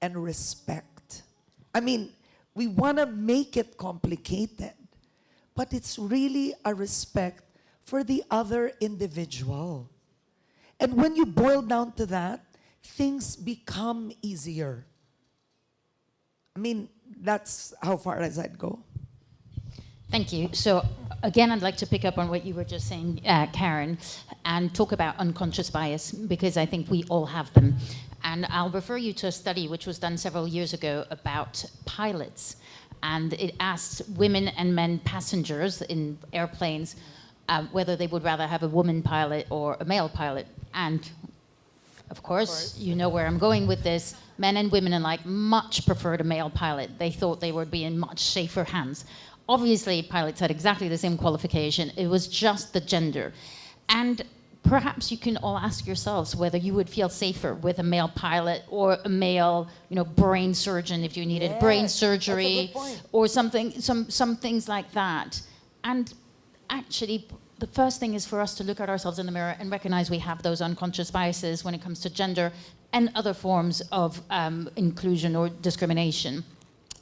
and respect. We wanna make it complicated, but it's really a respect for the other individual. And when you boil down to that, things become easier. That's how far as I'd go. Thank you. So again, I'd like to pick up on what you were just saying, Karen, and talk about unconscious bias, because I think we all have them. And I'll refer you to a study which was done several years ago about pilots. And it asked women and men passengers in airplanes whether they would rather have a woman pilot or a male pilot. And of course, you know where I'm going with this. Men and women alike much preferred a male pilot. They thought they would be in much safer hands. Obviously, pilots had exactly the same qualification. It was just the gender. And perhaps you can all ask yourselves whether you would feel safer with a male pilot or a male, brain surgeon if you needed brain surgery or something, some things like that. And actually, the first thing is for us to look at ourselves in the mirror and recognize we have those unconscious biases when it comes to gender and other forms of inclusion or discrimination.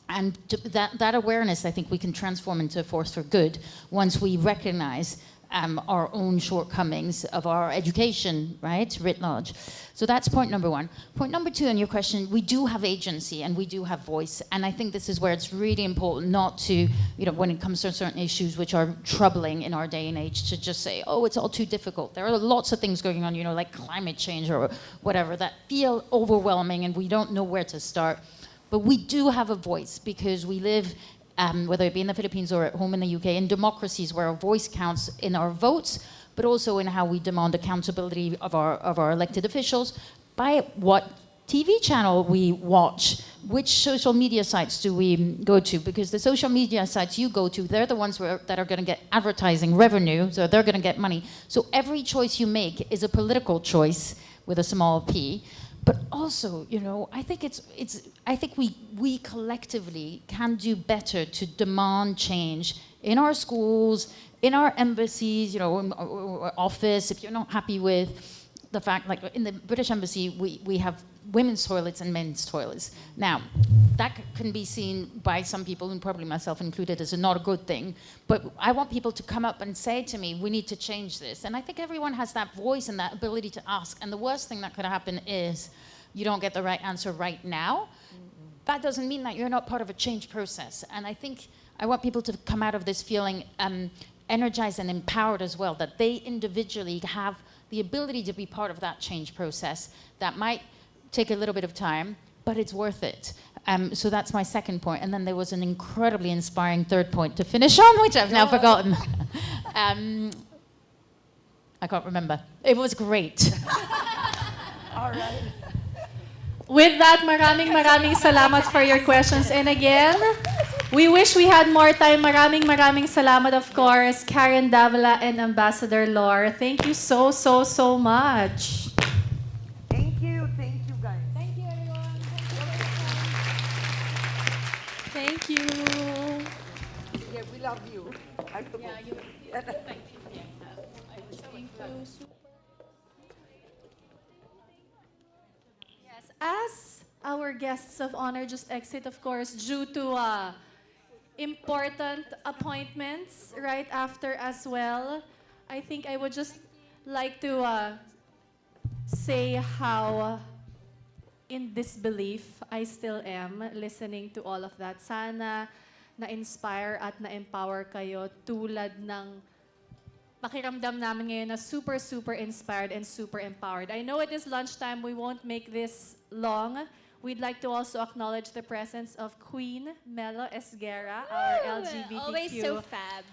And that awareness, I think we can transform into a force for good once we recognize our own shortcomings of our education, right, writ large. So that's point number one. Point number two, on your question, we do have agency and we do have voice. And I think this is where it's really important not to, when it comes to certain issues which are troubling in our day and age, to just say, oh, it's all too difficult. There are lots of things going on, like climate change or whatever, that feel overwhelming and we don't know where to start. But we do have a voice because we live, whether it be in the Philippines or at home in the UK, in democracies where our voice counts in our votes, but also in how we demand accountability of our elected officials by what TV channel we watch, which social media sites do we go to, because the social media sites you go to, they're the ones that are going to get advertising revenue, so they're going to get money. So every choice you make is a political choice with a small p. But also, I think we collectively can do better to demand change in our schools, in our embassies, or office. If you're not happy with the fact, like in the British Embassy, we have women's toilets and men's toilets. Now, that can be seen by some people, and probably myself included, as not a good thing. But I want people to come up and say to me, we need to change this. And I think everyone has that voice and that ability to ask. And the worst thing that could happen is you don't get the right answer right now, that doesn't mean that you're not part of a change process. And I think I want people to come out of this feeling energized and empowered as well, that they individually have the ability to be part of that change process that might take a little bit of time, but it's worth it. So that's my second point. And then there was an incredibly inspiring third point to finish on, which I've now forgotten. I can't remember. It was great. All right. With that, maraming salamat for your questions. And again, we wish we had more time. Maraming salamat, of course, Karen Davila and Ambassador Laure. Thank you so much. Thank you guys. Thank you, everyone. Thank you. Yeah, we love you. I have to go. Yes, as our guests of honor just exit, of course, due to important appointments right after as well, I think I would just like to say how in disbelief I still am listening to all of that. Sana na-inspire at na-empower kayo tulad ng pakiramdam namin ngayon na super inspired and super empowered. I know it is lunchtime. We won't make this long. We'd like to also acknowledge the presence of Queen Melo Esguerra, our LGBTQ Always so fab.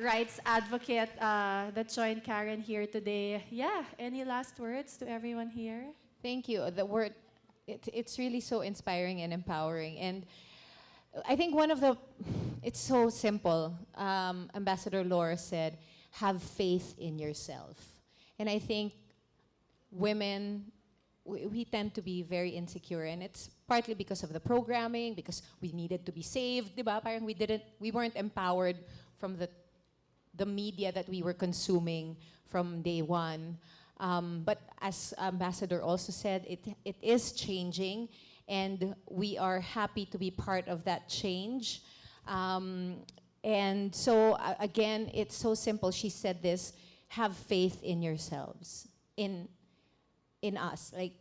rights advocate that joined Karen here today. Yeah, any last words to everyone here? Thank you. The word, it's really so inspiring and empowering. And I think it's so simple. Ambassador Laure said, have faith in yourself. And I think women, we tend to be very insecure, and it's partly because of the programming, because we needed to be saved, diba? Parang we weren't empowered from the media that we were consuming from day one. But as Ambassador also said, it is changing, and we are happy to be part of that change. And so, again, it's so simple. She said this, have faith in yourselves, in us. Like,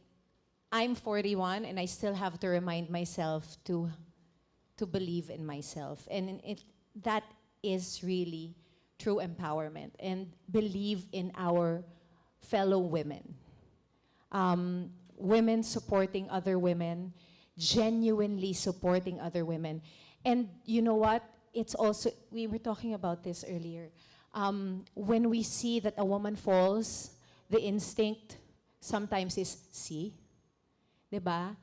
I'm 41, and I still have to remind myself to believe in myself. And that is really true empowerment, and believe in our fellow women. Women supporting other women, genuinely supporting other women. And you know what? It's also, we were talking about this earlier. When we see that a woman falls, the instinct sometimes is, see? Diba?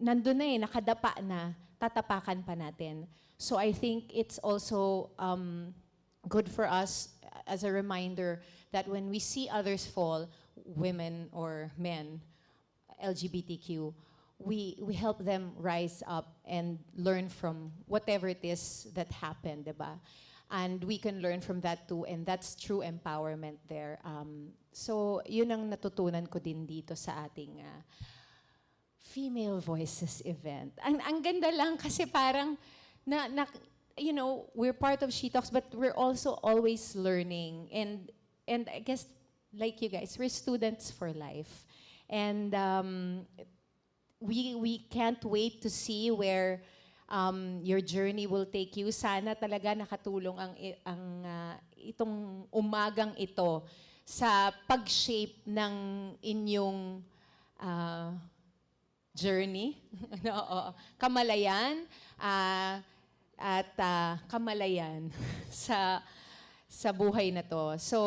Nandun na nakadapa na, tatapakan pa natin. So I think it's also good for us as a reminder that when we see others fall, women or men, LGBTQ, we help them rise up and learn from whatever it is that happened, diba? And we can learn from that too, and that's true empowerment there. So yun ang natutunan ko din dito sa ating Female Voices event. Ang ganda lang kasi parang you know, we're part of She Talks, but we're also always learning. And I guess, like you guys, we're students for life. And we can't wait to see where your journey will take you. Sana talaga nakatulong itong umagang ito sa pag-shape ng inyong journey, kamalayan, at kamalayan sa buhay na to. So,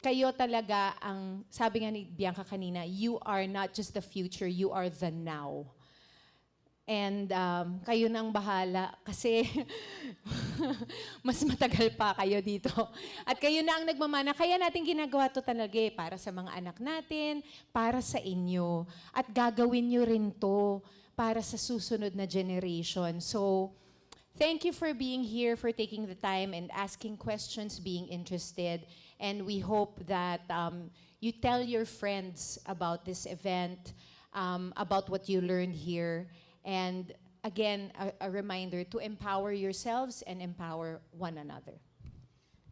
kayo talaga ang, sabi nga ni Bianca kanina, you are not just the future, you are the now. And kayo nang bahala kasi mas matagal pa kayo dito. At kayo na ang nagmamana. Kaya natin ginagawa to talaga para sa mga anak natin, para sa inyo. At gagawin nyo rin to para sa susunod na generation. So, thank you for being here, for taking the time and asking questions, being interested. And we hope that you tell your friends about this event, about what you learned here. And again, a reminder to empower yourselves and empower one another.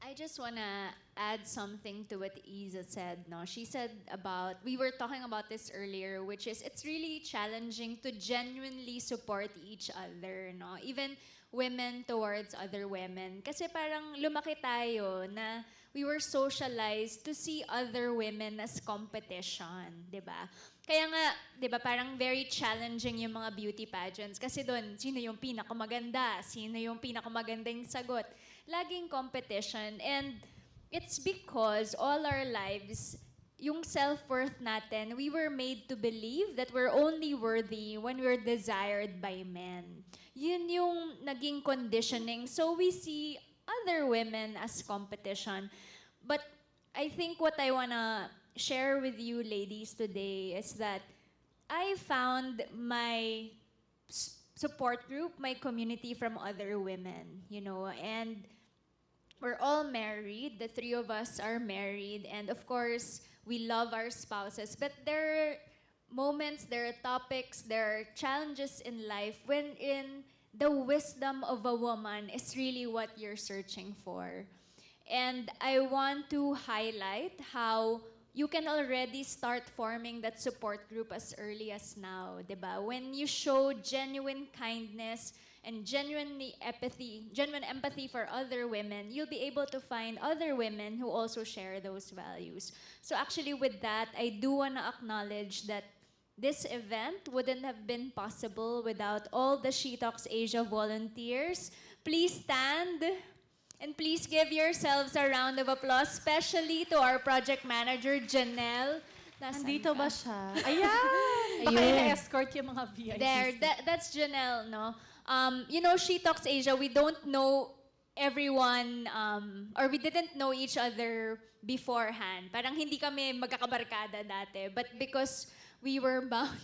I just wanna add something to what Iza said. No, she said about, we were talking about this earlier, which is it's really challenging to genuinely support each other. No, even women towards other women. Kasi parang lumaki tayo na we were socialized to see other women as competition, 'di ba? Kaya nga, 'di ba, parang very challenging yung mga beauty pageants kasi doon sino yung pinakamaganda, sino yung pinakamagandang sagot. Laging competition, and it's because all our lives yung self-worth natin, we were made to believe that we're only worthy when we're desired by men. Yun yung naging conditioning. So we see other women as competition. But I think what I wanna share with you ladies today is that I found my support group, my community from other women, you know, and we're all married. The three of us are married. And of course, we love our spouses. But there are moments, there are topics, there are challenges in life wherein the wisdom of a woman is really what you're searching for. And I want to highlight how you can already start forming that support group as early as now, diba? When you show genuine kindness and genuine empathy for other women, you'll be able to find other women who also share those values. So actually with that, I do want to acknowledge that this event wouldn't have been possible without all the She Talks Asia volunteers. Please stand. And please give yourselves a round of applause, especially to our project manager, Janelle. Nasaan Nandito ka? ba siya? Ayan! Baka ina-escort yung mga VIPs. There, that's Janelle, no? You know, She Talks Asia, we don't know everyone, or we didn't know each other beforehand. Parang hindi kami magkakabarkada dati. But because we were bound,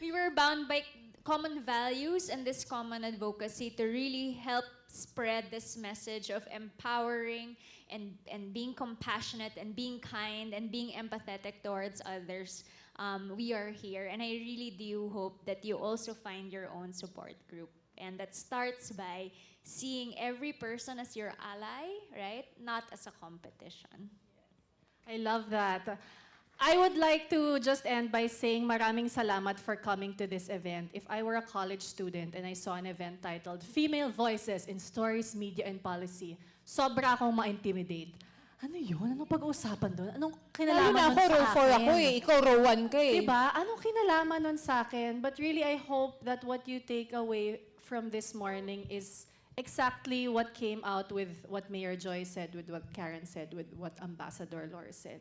we were bound by common values and this common advocacy to really help spread this message of empowering and being compassionate and being kind and being empathetic towards others. We are here, and I really do hope that you also find your own support group. And that starts by seeing every person as your ally, right? Not as a competition. I love that. I would like to just end by saying maraming salamat for coming to this event. If I were a college student and I saw an event titled Female Voices in Stories, Media, and Policy, sobra akong ma-intimidate. Ano yun? Anong pag-uusapan doon? Anong kinalaman Lalo na nun ako, sa row 4 akin? ako eh. Ikaw, row 1 ka eh. Diba? Anong kinalaman nun sa akin? But really, I hope that what you take away from this morning is exactly what came out with what Mayor Joy said, with what Karen said, with what Ambassador Laure said.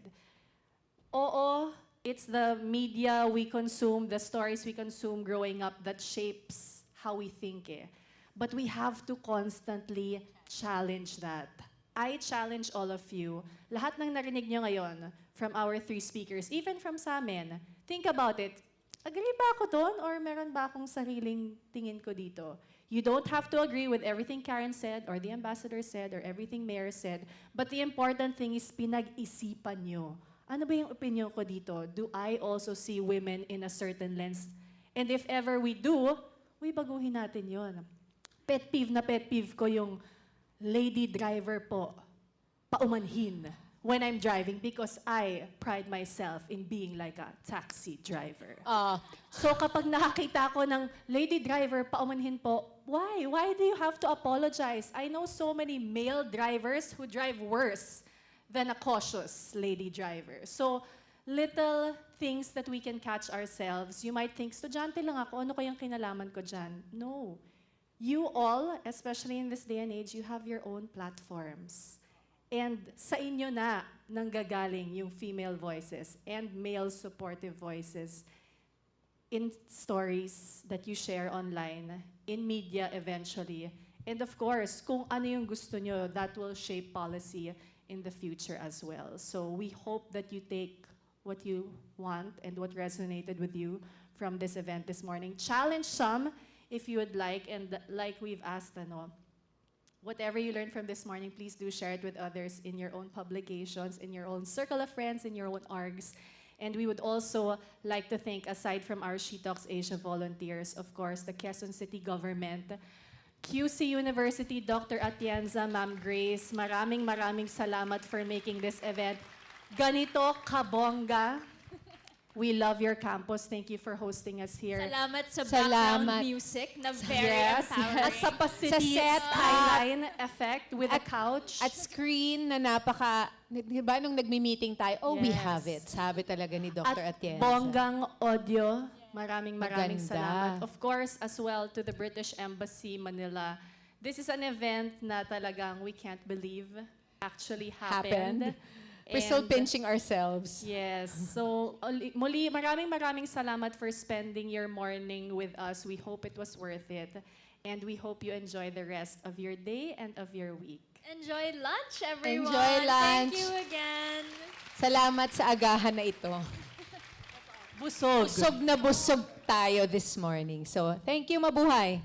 Oo, it's the media we consume, the stories we consume growing up that shapes how we think eh. But we have to constantly challenge that. I challenge all of you. Lahat ng narinig nyo ngayon from our three speakers, even from sa amin, think about it. Agree ba ako doon or meron ba akong sariling tingin ko dito? You don't have to agree with everything Karen said or the ambassador said or everything Mayor said, but the important thing is pinag-isipan nyo. Ano ba yung opinion ko dito? Do I also see women in a certain lens? And if ever we do, baguhin natin yon. Pet peeve ko yung lady driver po, paumanhin when I'm driving because I pride myself in being like a taxi driver. So kapag nakakita ko ng lady driver, paumanhin po, why? Why do you have to apologize? I know so many male drivers who drive worse than a cautious lady driver. So, little things that we can catch ourselves. You might think, estudyante lang ako, ano kayang kinalaman ko dyan? No. You all, especially in this day and age, you have your own platforms. And sa inyo na nanggagaling yung female voices and male supportive voices in stories that you share online, in media eventually. And of course, kung ano yung gusto nyo, that will shape policy in the future as well. So we hope that you take what you want and what resonated with you from this event this morning. Challenge some if you would like, and like we've asked, whatever you learned from this morning, please do share it with others in your own publications, in your own circle of friends, in your own orgs. And we would also like to thank, aside from our She Talks Asia volunteers, of course, the Quezon City government, QC University, Dr. Atienza, Ma'am Grace, maraming salamat for making this event ganito kabongga. We love your campus. Thank you for hosting us here. Salamat sa Salamat. background music na very Yes, empowering. at sa Pacific Sa set skyline effect with a couch. At screen na napaka, di ba nung nagmi-meeting tayo, oh, we Yes. have it. Sabi talaga ni Dr. At Atienza. bonggang audio. Maraming Maganda. salamat. Of course, as well to the British Embassy Manila. This is an event na talagang we can't believe actually happened. We're still And- pinching ourselves. Yes. So, muli, maraming salamat for spending your morning with us. We hope it was worth it. And we hope you enjoy the rest of your day and of your week. Enjoy lunch, everyone. Enjoy lunch. Thank you again. Salamat sa agahan na ito. Busog. Busog na busog tayo this morning. So, thank you, mabuhay.